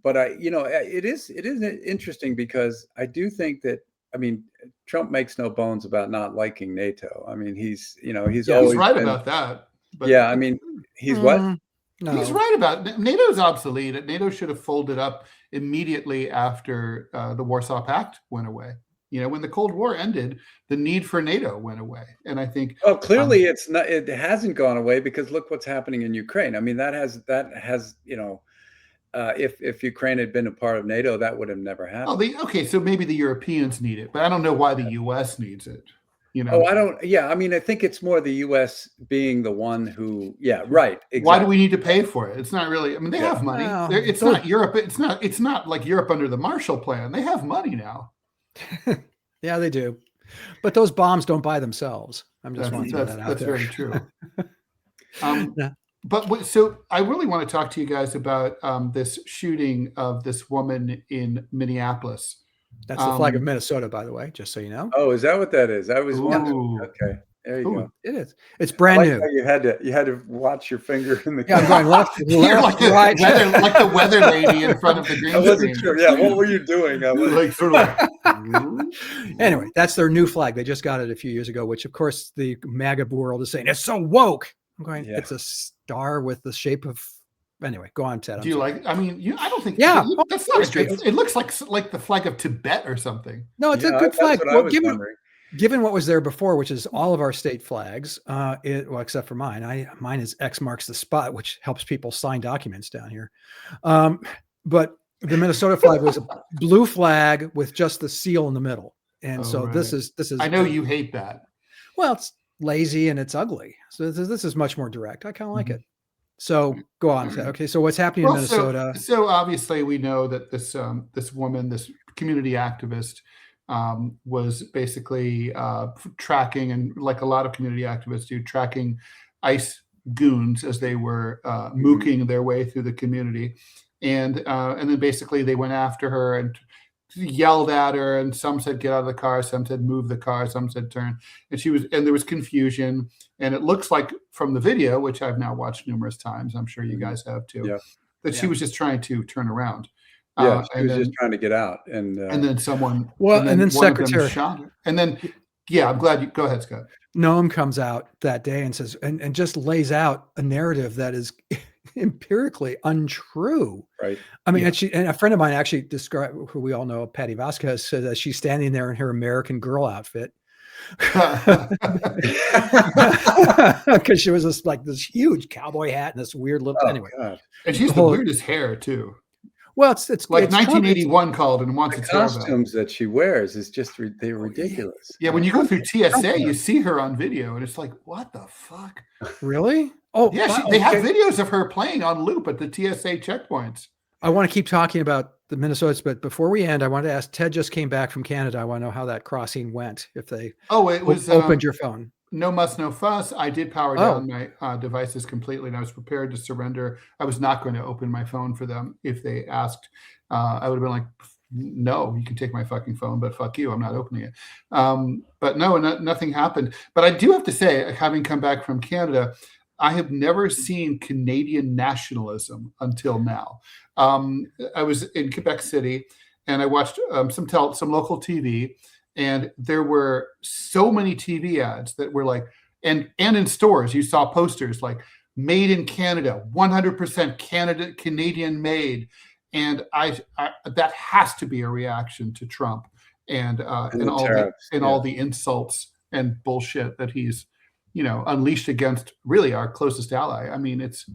But it is interesting because I do think that, Trump makes no bones about not liking NATO. I mean, he's always right about that. But he's what? No. He's right about it. NATO's obsolete. NATO should have folded up immediately after the Warsaw Pact went away. When the Cold War ended, the need for NATO went away. And I think, well, clearly it hasn't gone away, because look what's happening in Ukraine. I mean, that has, if Ukraine had been a part of NATO, that would have never happened. Okay, so maybe the Europeans need it, but I don't know why the U.S. needs it. Oh, I don't. Yeah, I mean, I think it's more the U.S. being the one who. Yeah, right. Exactly. Why do we need to pay for it? It's not really. I mean, they have money. It's not Europe. It's not like Europe under the Marshall Plan. They have money now. Yeah, they do. But those bombs don't buy themselves. I'm just wanting to throw that out there. That's very true. Yeah. But so I really want to talk to you guys about this shooting of this woman in Minneapolis. That's the flag of Minnesota, by the way, just so you know. Oh, is that what that is? I was wondering. Okay, there you go. It is. It's brand new. You had to watch your finger in the. Yeah, I'm going left. You're like the weather lady in front of the green screen. I wasn't sure. Yeah, what were you doing? I was like sort of. Anyway, that's their new flag. They just got it a few years ago, which of course the MAGA world is saying it's so woke. I'm going. Yeah. It's a star with the shape of. Anyway, go on, Ted. Do you like? I mean, I don't think. Yeah, that's not straight. It looks like the flag of Tibet or something. No, it's a good flag. Well, given what was there before, which is all of our state flags, except for mine. Mine is X marks the spot, which helps people sign documents down here. But the Minnesota flag was a blue flag with just the seal in the middle, and right. This is. I know you hate that. Well, it's lazy and it's ugly. So this is much more direct. I kind of like it. So go on. Okay. So what's happening in Minnesota? So obviously we know that this woman, this community activist, was basically tracking, and like a lot of community activists do, tracking ICE goons as they were mooking their way through the community, and then basically they went after her and yelled at her, and some said get out of the car, some said move the car, some said turn, and there was confusion. And it looks like from the video, which I've now watched numerous times, I'm sure you guys have too, that she was just trying to turn around. She was just trying to get out, and then someone. Well, and then Secretary shot her. And then, I'm glad you go ahead, Scott. Noam comes out that day and says, and just lays out a narrative that is empirically untrue. Right. I mean, and a friend of mine actually described, who we all know, Patty Vasquez, said that she's standing there in her American Girl outfit. Because she was this huge cowboy hat and this weird little anyway. God. And she's the weirdest hair too. Well, it's like 1981 called and wants the costumes that she wears is just they're ridiculous. Yeah, when you go through TSA, you see her on video, and it's like, what the fuck? Really? Oh, yeah. They have videos of her playing on loop at the TSA checkpoints. I want to keep talking about the Minnesotas, but before we end, I want to ask, Ted just came back from Canada. I want to know how that crossing went. If they it was opened your phone. No muss, no fuss. I did power down my devices completely, and I was prepared to surrender. I was not going to open my phone for them if they asked. I would have been like, no, you can take my fucking phone, but fuck you, I'm not opening it. But no, nothing happened. But I do have to say, having come back from Canada, I have never seen Canadian nationalism until now. I was in Quebec City, and I watched some local TV, and there were so many TV ads that were like, and in stores, you saw posters like "Made in Canada," 100% Canadian made, and I that has to be a reaction to Trump and all the insults and bullshit that he's unleashed against really our closest ally. I mean, it's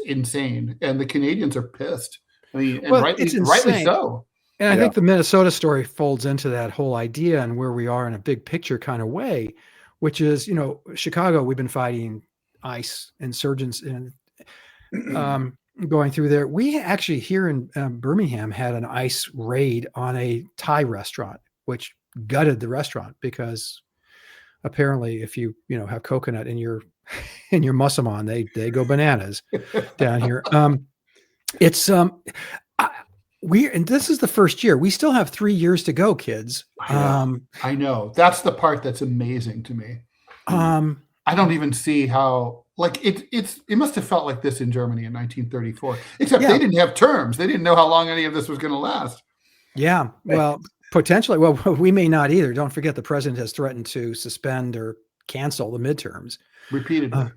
insane, and the Canadians are pissed. I mean, and rightly so. And I think the Minnesota story folds into that whole idea and where we are in a big picture kind of way, which is, Chicago, we've been fighting ICE insurgents and going through there. We actually here in Birmingham had an ICE raid on a Thai restaurant, which gutted the restaurant because apparently if you have coconut in your mussaman, they go bananas down here. And this is the first year. We still have 3 years to go, kids. I know. That's the part that's amazing to me. I don't even see how, it must have felt like this in Germany in 1934, except they didn't have terms. They didn't know how long any of this was going to last. Yeah. Well, potentially. Well, we may not either. Don't forget the president has threatened to suspend or cancel the midterms repeatedly.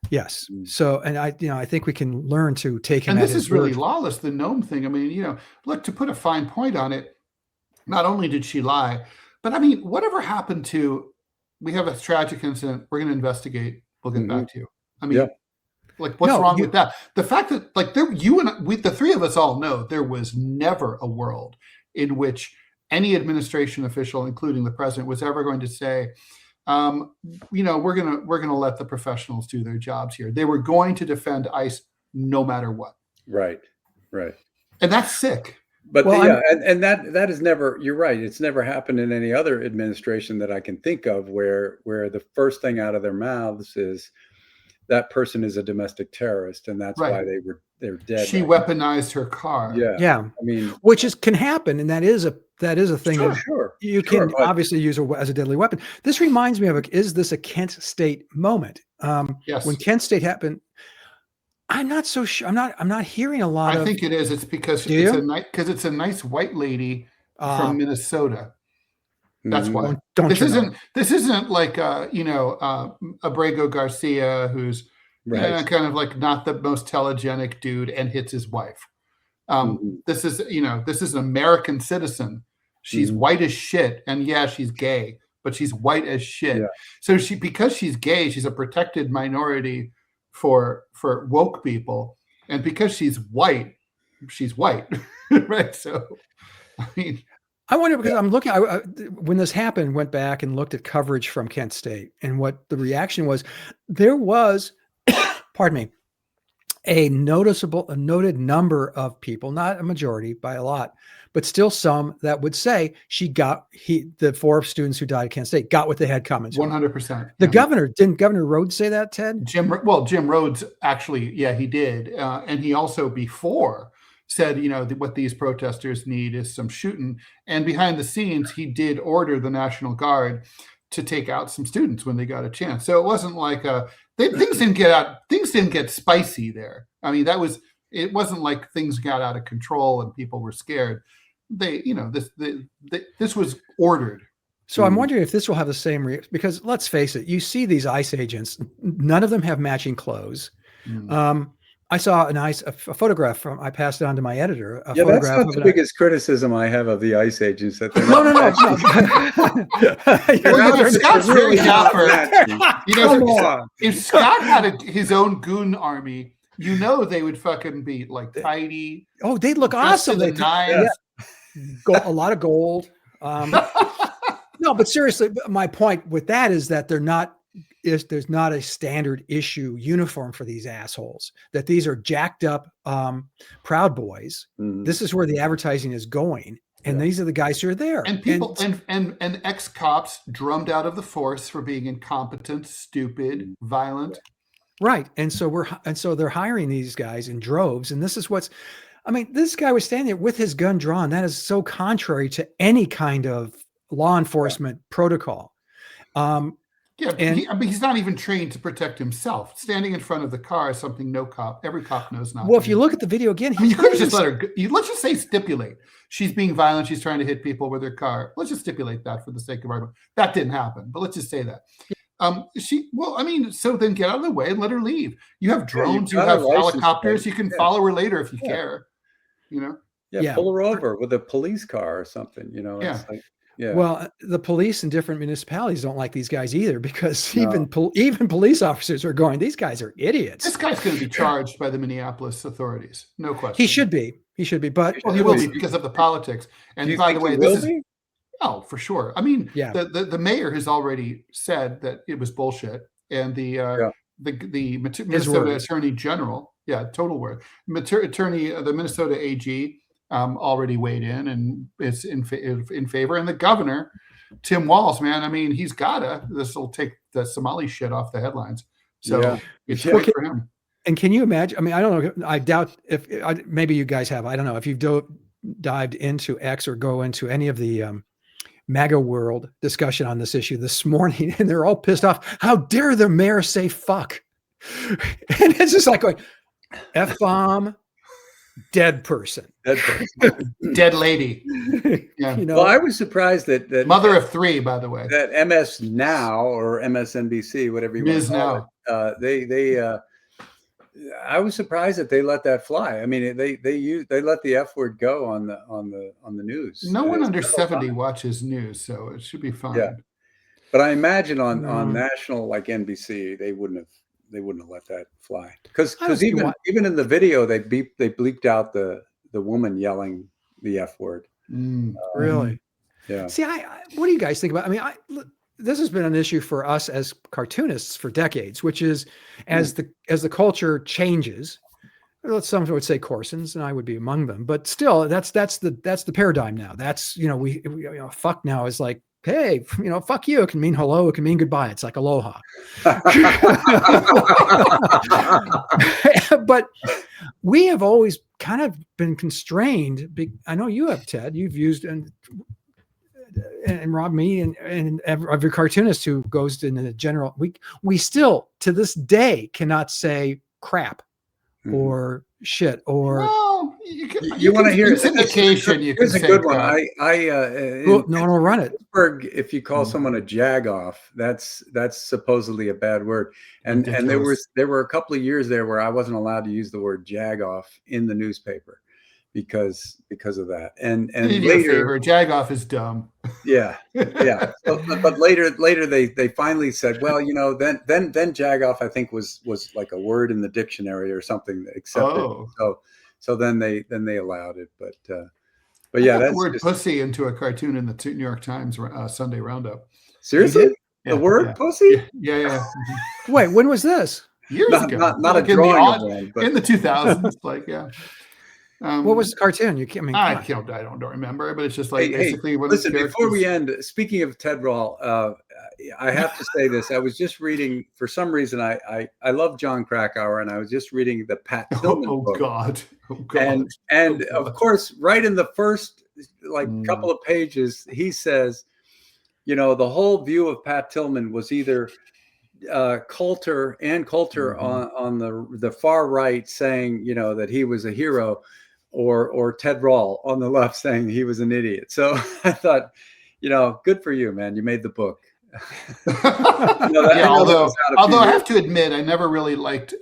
Yes. So, and I think we can learn to take him. And this is really lawless, the Noam thing. I mean, look, to put a fine point on it, not only did she lie, But I mean, whatever happened to, we have a tragic incident, we're going to investigate, we'll get back to you. I mean, like, what's wrong with that? The fact that, like, the three of us all know there was never a world in which any administration official, including the president, was ever going to say, we're gonna let the professionals do their jobs here. They were going to defend ICE no matter what. Right. And that's sick. But and that is never. You're right. It's never happened in any other administration that I can think of where the first thing out of their mouths is that person is a domestic terrorist, and that's why they're dead. She weaponized her car. Yeah. I mean, which can happen, and that is a thing you can obviously use as a deadly weapon. This reminds me of is this a Kent State moment? Yes. When Kent State happened, I'm not so sure. I'm not hearing a lot. I think it is. It's because it's a nice white lady from Minnesota. That's why. This isn't like Abrego Garcia, who's kind of like not the most telegenic dude and hits his wife. This is an American citizen. She's white as shit, and she's gay, but she's white as shit. Yeah. So because she's gay, she's a protected minority for woke people, and because she's white, right? So, I mean, I wonder, because I'm looking, when this happened, went back and looked at coverage from Kent State, and what the reaction was. There was, pardon me, a noted number of people, not a majority by a lot, but still some that would say the 4 students who died at Kent State got what they had coming. 100%. Didn't Governor Rhodes say that, Ted? Jim Rhodes actually, he did. And he also before said, what these protesters need is some shooting. And behind the scenes, he did order the National Guard to take out some students when they got a chance. So it wasn't like things didn't get spicy there. I mean, it wasn't like things got out of control and people were scared. This was ordered. So I'm wondering if this will have the same reaction, because let's face it, you see these ICE agents, none of them have matching clothes. I saw a photograph I passed it on to my editor. That's not the biggest criticism I have of the ICE agents. That no. Scott's very dapper. If Scott had his own goon army, they would fucking be like tidy. Oh, they'd look awesome. They a lot of gold. No, but seriously, my point with that is that there's not a standard issue uniform for these assholes, that these are jacked up Proud Boys. This is where the advertising is going. And these are the guys who are there. And people and ex-cops drummed out of the force for being incompetent, stupid, violent. Right. And so they're hiring these guys in droves. And this is this guy was standing there with his gun drawn. That is so contrary to any kind of law enforcement protocol. He's not even trained to protect himself. Standing in front of the car is something every cop knows not. Well, if you look at the video again, you could have just let her. Let's just say stipulate she's being violent. She's trying to hit people with her car. Let's just stipulate that for the sake of argument. That didn't happen, but let's just say that. So then get out of the way and let her leave. You have drones, you have helicopters. You can follow her later if you care. Pull her over with a police car or something. It's like. Yeah. Well, the police in different municipalities don't like these guys either, because even police officers are going, these guys are idiots. This guy's going to be charged by the Minneapolis authorities. No question. He should be, but he will be because of the politics. And by the way, for sure. I mean, the mayor has already said that it was bullshit, and the Minnesota Attorney General, total word, the Minnesota AG. Already weighed in and is in favor. And the governor, Tim Walz, man, I mean, this will take the Somali shit off the headlines. So it's great for him. And can you imagine? I mean, I don't know. I doubt maybe you guys have. I don't know if you've dived into X or go into any of the MAGA world discussion on this issue this morning, and they're all pissed off. How dare the mayor say fuck? And it's just like going, F-bomb. Dead person. Dead lady. Yeah. Well, I was surprised that mother of 3, by the way. That MS Now or MSNBC, whatever you want to call it, I was surprised that they let that fly. I mean, they let the F word go on the news. No one under 70 watches news, so it should be fine. Yeah. But I imagine on national like NBC, they wouldn't have let that fly, because even in the video they bleeped out the woman yelling the F word. Really? Yeah. See, what do you guys think about? I mean, this has been an issue for us as cartoonists for decades, which is as the culture changes. Some would say coarsens, and I would be among them, but still, that's the paradigm now. That's we fuck now is like, hey, fuck you. It can mean hello. It can mean goodbye. It's like aloha. But we have always kind of been constrained. I know you have, Ted. You've used and Rob, me, and every cartoonist who goes in the general. We still to this day cannot say crap or shit or. Well, you want to hear syndication? Here's a good one. No, run it. Pittsburgh, if you call someone a jagoff, that's supposedly a bad word. And there were a couple of years there where I wasn't allowed to use the word jagoff in the newspaper because of that. And later, jagoff is dumb. Yeah. But later they finally said, well, then jagoff I think was like a word in the dictionary or something accepted. So then they allowed it, but yeah, that's the word pussy into a cartoon in the New York Times Sunday Roundup. Seriously, the word pussy? Yeah. Wait, when was this? Years ago. Not a drawing in the 2000s. Like, yeah. What was the cartoon? I don't remember, but it's just like basically. Listen, before we end, speaking of Ted Rall, I have to say this. I was just reading, for some reason, I love John Krakauer, and I was just reading the Pat Tillman book. Oh God. And of course, right in the first couple of pages, he says, the whole view of Pat Tillman was either Coulter on the far right saying, that he was a hero, or Ted Rall on the left saying he was an idiot. So I thought, good for you, man. You made the book. Although I have to admit, I never really liked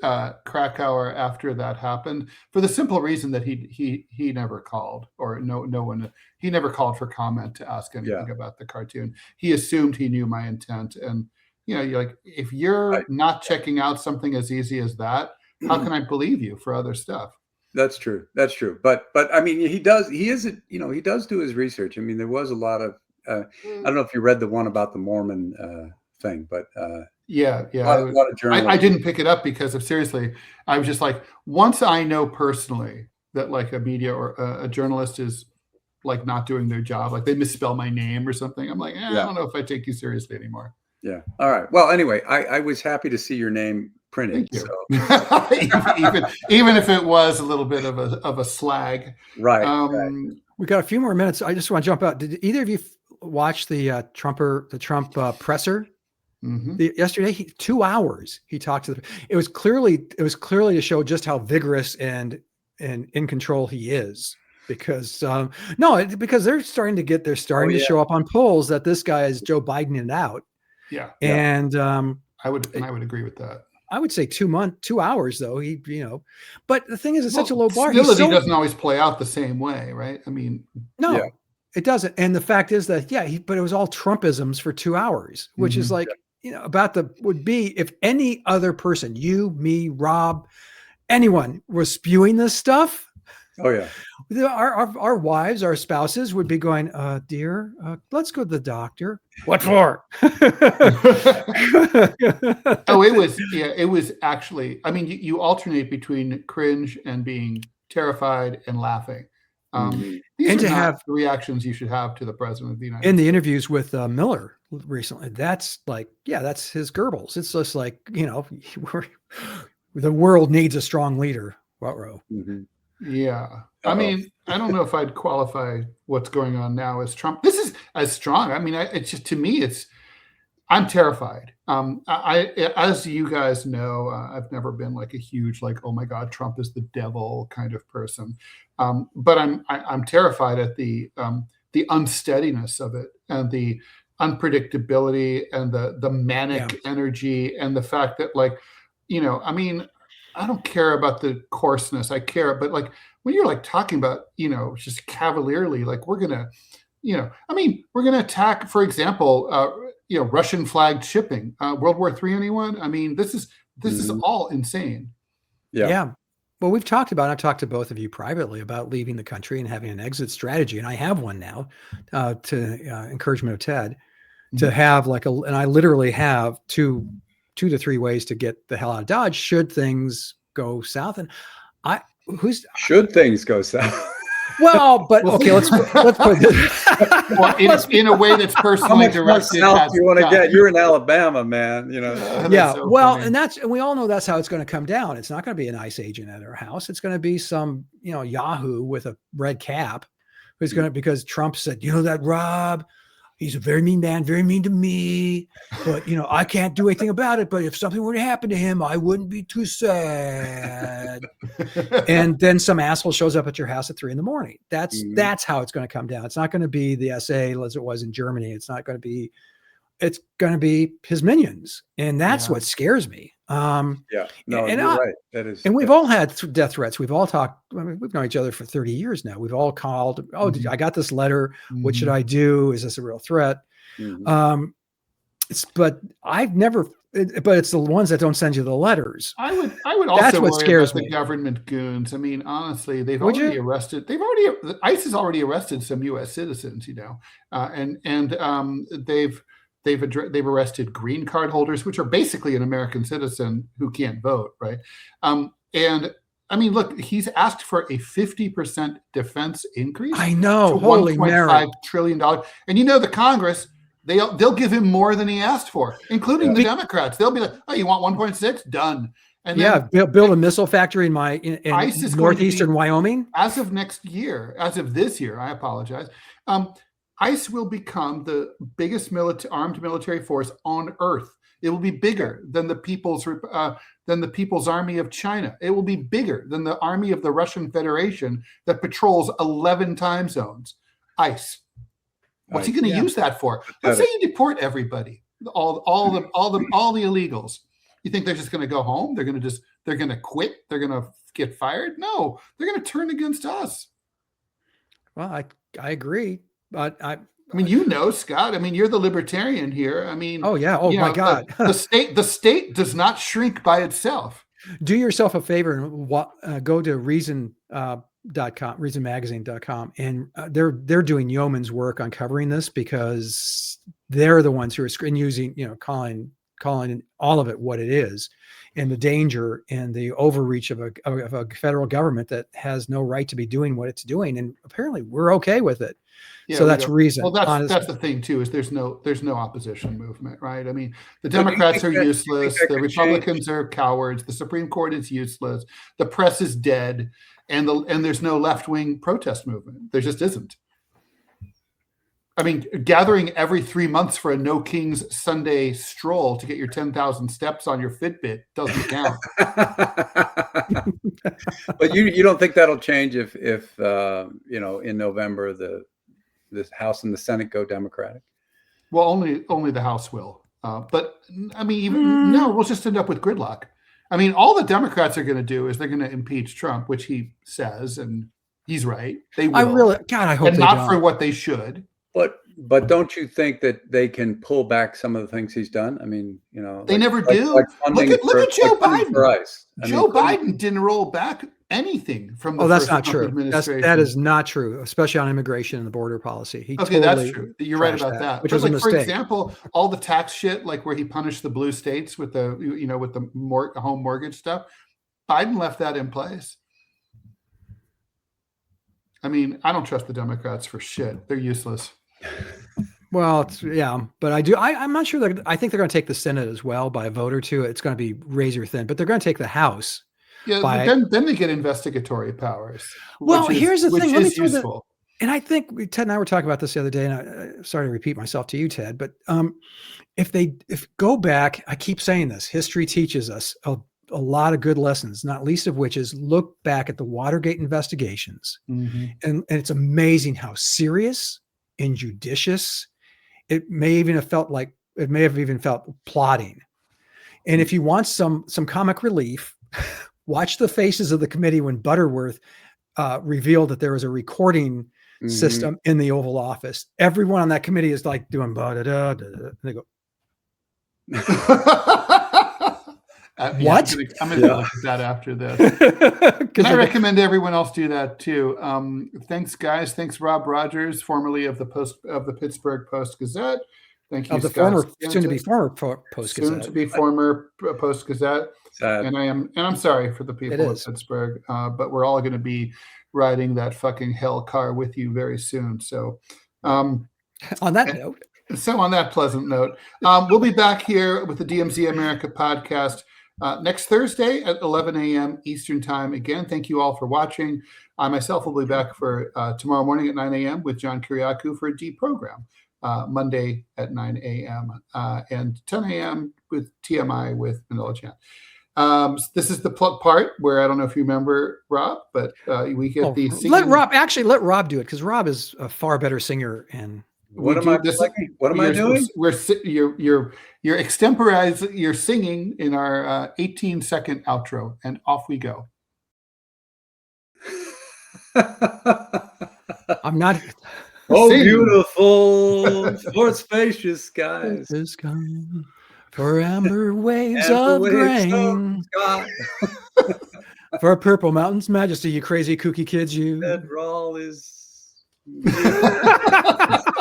Krakauer after that happened, for the simple reason that he never called, or no one, he never called for comment to ask anything about the cartoon. He assumed he knew my intent, and you're like, if you're not checking out something as easy as that, how can I believe you for other stuff? That's true. But I mean, he does do his research. I mean, there was a lot of, I don't know if you read the one about the Mormon thing, but a lot of journalism. I didn't pick it up because of, seriously, I was just like, once I know personally that like a media or a journalist is like not doing their job, like they misspell my name or something, I'm like, I don't know if I take you seriously anymore. Yeah. All right. Well, anyway, I was happy to see your name printed. Thank you. So. even if it was a little bit of a slag. Right. We got a few more minutes. I just want to jump out. Did either of you watch the Trump presser yesterday? 2 hours he talked to it was clearly to show just how vigorous and in control he is, because because they're starting to show up on polls that this guy is Joe Biden it out. Yeah. And I would agree with that. I would say 2 hours though. But the thing is, it's such a low bar. Civility doesn't always play out the same way, right? I mean, no, it doesn't. And the fact is that, but it was all Trumpisms for 2 hours, which is like, would be if any other person, you, me, Rob, anyone was spewing this stuff. Oh yeah. Our wives, our spouses would be going, dear, let's go to the doctor. What for? It was actually, I mean, you alternate between cringe and being terrified and laughing. These and are to have the reactions you should have to the president of the United States. In the interviews with Miller recently, that's like, that's his Goebbels. It's just like, the world needs a strong leader. What-row. Yeah. I mean, I don't know if I'd qualify what's going on now as Trump. This is as strong. I mean, it's just, to me, I'm terrified. As you guys know, I've never been like a huge, like, oh my God, Trump is the devil kind of person. But I'm terrified at the unsteadiness of it, and the unpredictability, and the manic energy, and the fact that, like, I mean, I don't care about the coarseness. I care, but like when you're like talking about, just cavalierly, like we're gonna, we're gonna attack, for example, Russian flagged shipping, World War III. Anyone? I mean, this is all insane. Yeah. Well, I've talked to both of you privately about leaving the country and having an exit strategy. And I have one now, to encouragement of Ted, to have and I literally have two to three ways to get the hell out of Dodge should things go south. And should things go south? Well, but okay, let's put this. Well, in a way that's personally directed. South you want to get? You're in Alabama, man. Yeah. So well, funny. and we all know that's how it's going to come down. It's not going to be an ICE agent at our house. It's going to be some Yahoo with a red cap who's going to, because Trump said, that Rob, he's a very mean man, very mean to me, but I can't do anything about it. But if something were to happen to him, I wouldn't be too sad. And then some asshole shows up at your house at 3 a.m. That's how it's going to come down. It's not going to be the SA as it was in Germany. It's going to be his minions. And that's what scares me. You're right. That is, and we've all had death threats. We've all talked. I mean, we've known each other for 30 years now. We've all called. Oh, I got this letter. What should I do? Is this a real threat? But I've never. But it's the ones that don't send you the letters. I would also That's what worry scares about me. the government goons. I mean, honestly, ICE has already arrested some U.S. citizens. They've arrested green card holders, which are basically an American citizen who can't vote, right? And I mean, look, he's asked for a 50% defense increase. I know, to holy Mary. $1.5 trillion. And the Congress, they'll give him more than he asked for, including the Democrats. They'll be like, "Oh, you want 1.6? Done." And then, build a missile factory in ICE is northeastern Wyoming. As of this year, I apologize. ICE will become the biggest armed military force on Earth. It will be bigger than the People's Army of China. It will be bigger than the army of the Russian Federation that patrols 11 time zones. ICE. What's he going to use that for? Let's say you deport everybody, all the illegals. You think they're just going to go home? They're going to quit? They're going to get fired? No, they're going to turn against us. Well, I agree. But I mean, Scott, I mean, you're the libertarian here. I mean, oh yeah. Oh my God. The state does not shrink by itself. Do yourself a favor and go to reasonmagazine.com, and they're doing yeoman's work on covering this, because they're the ones who are using, calling all of it what it is, and the danger and the overreach of a federal government that has no right to be doing what it's doing. And apparently we're okay with it. Yeah, so that's reason. Well, that's the thing too, is there's no opposition movement, right? I mean, the Democrats are useless. The Republicans are cowards. The Supreme Court is useless. The press is dead, and there's no left-wing protest movement. There just isn't. I mean, gathering every 3 months for a No Kings Sunday stroll to get your 10,000 steps on your Fitbit doesn't count. But you don't think that'll change if in November the House and the Senate go Democratic? Well, only the House will. But I mean, we'll just end up with gridlock. I mean, all the Democrats are going to do is they're going to impeach Trump, which he says, and he's right. They will. I hope and they not don't. For what they should. But don't you think that they can pull back some of the things he's done? I mean, they never do. Look at Joe Biden. Joe Biden didn't roll back anything from the that's first not Trump true. administration. That is not true, especially on immigration and the border policy. That's true. You're right about that. Which was a mistake. For example, all the tax shit, like where he punished the blue states with the home mortgage stuff, Biden left that in place. I mean, I don't trust the Democrats for shit. They're useless. Well, but I do. I'm not sure that. I think they're going to take the Senate as well by a vote or two. It's going to be razor thin, but they're going to take the House. Yeah, then they get investigatory powers. Well, here's the thing. Which is useful. And I think Ted and I were talking about this the other day, and I'm sorry to repeat myself to you, Ted, but if go back, I keep saying this, history teaches us a lot of good lessons, not least of which is look back at the Watergate investigations. Mm-hmm. And it's amazing how serious and judicious it may have even felt plotting. And if you want some comic relief, Watch the faces of the committee when Butterworth revealed that there was a recording system in the Oval Office. Everyone on that committee is like doing ba-da-da, da-da, and they go, what? I'm going to look at that after this. And I recommend everyone else do that too. Thanks, guys. Thanks, Rob Rogers, formerly of the Pittsburgh Post-Gazette. Thank you, of the Scott soon-to-be former Post-Gazette. Soon-to-be former Post-Gazette. And I'm sorry for the people of Pittsburgh, but we're all going to be riding that fucking hell car with you very soon. So, on that note. So on that pleasant note, we'll be back here with the DMZ America podcast next Thursday at 11 a.m. Eastern time. Again, thank you all for watching. I myself will be back for tomorrow morning at 9 a.m. with John Kiriakou for a deprogram. Monday at 9 a.m. And 10 a.m. with TMI with Manila Chan. This is the part where I don't know if you remember Rob, but we get the singing. Let Rob do it, because Rob is a far better singer. And what am I doing? You're extemporizing. You're singing in our 18-second outro, and off we go. I'm not. Oh, beautiful for spacious skies. For amber waves of grain. For purple mountains, majesty, you crazy kooky kids, you. Ted Rall is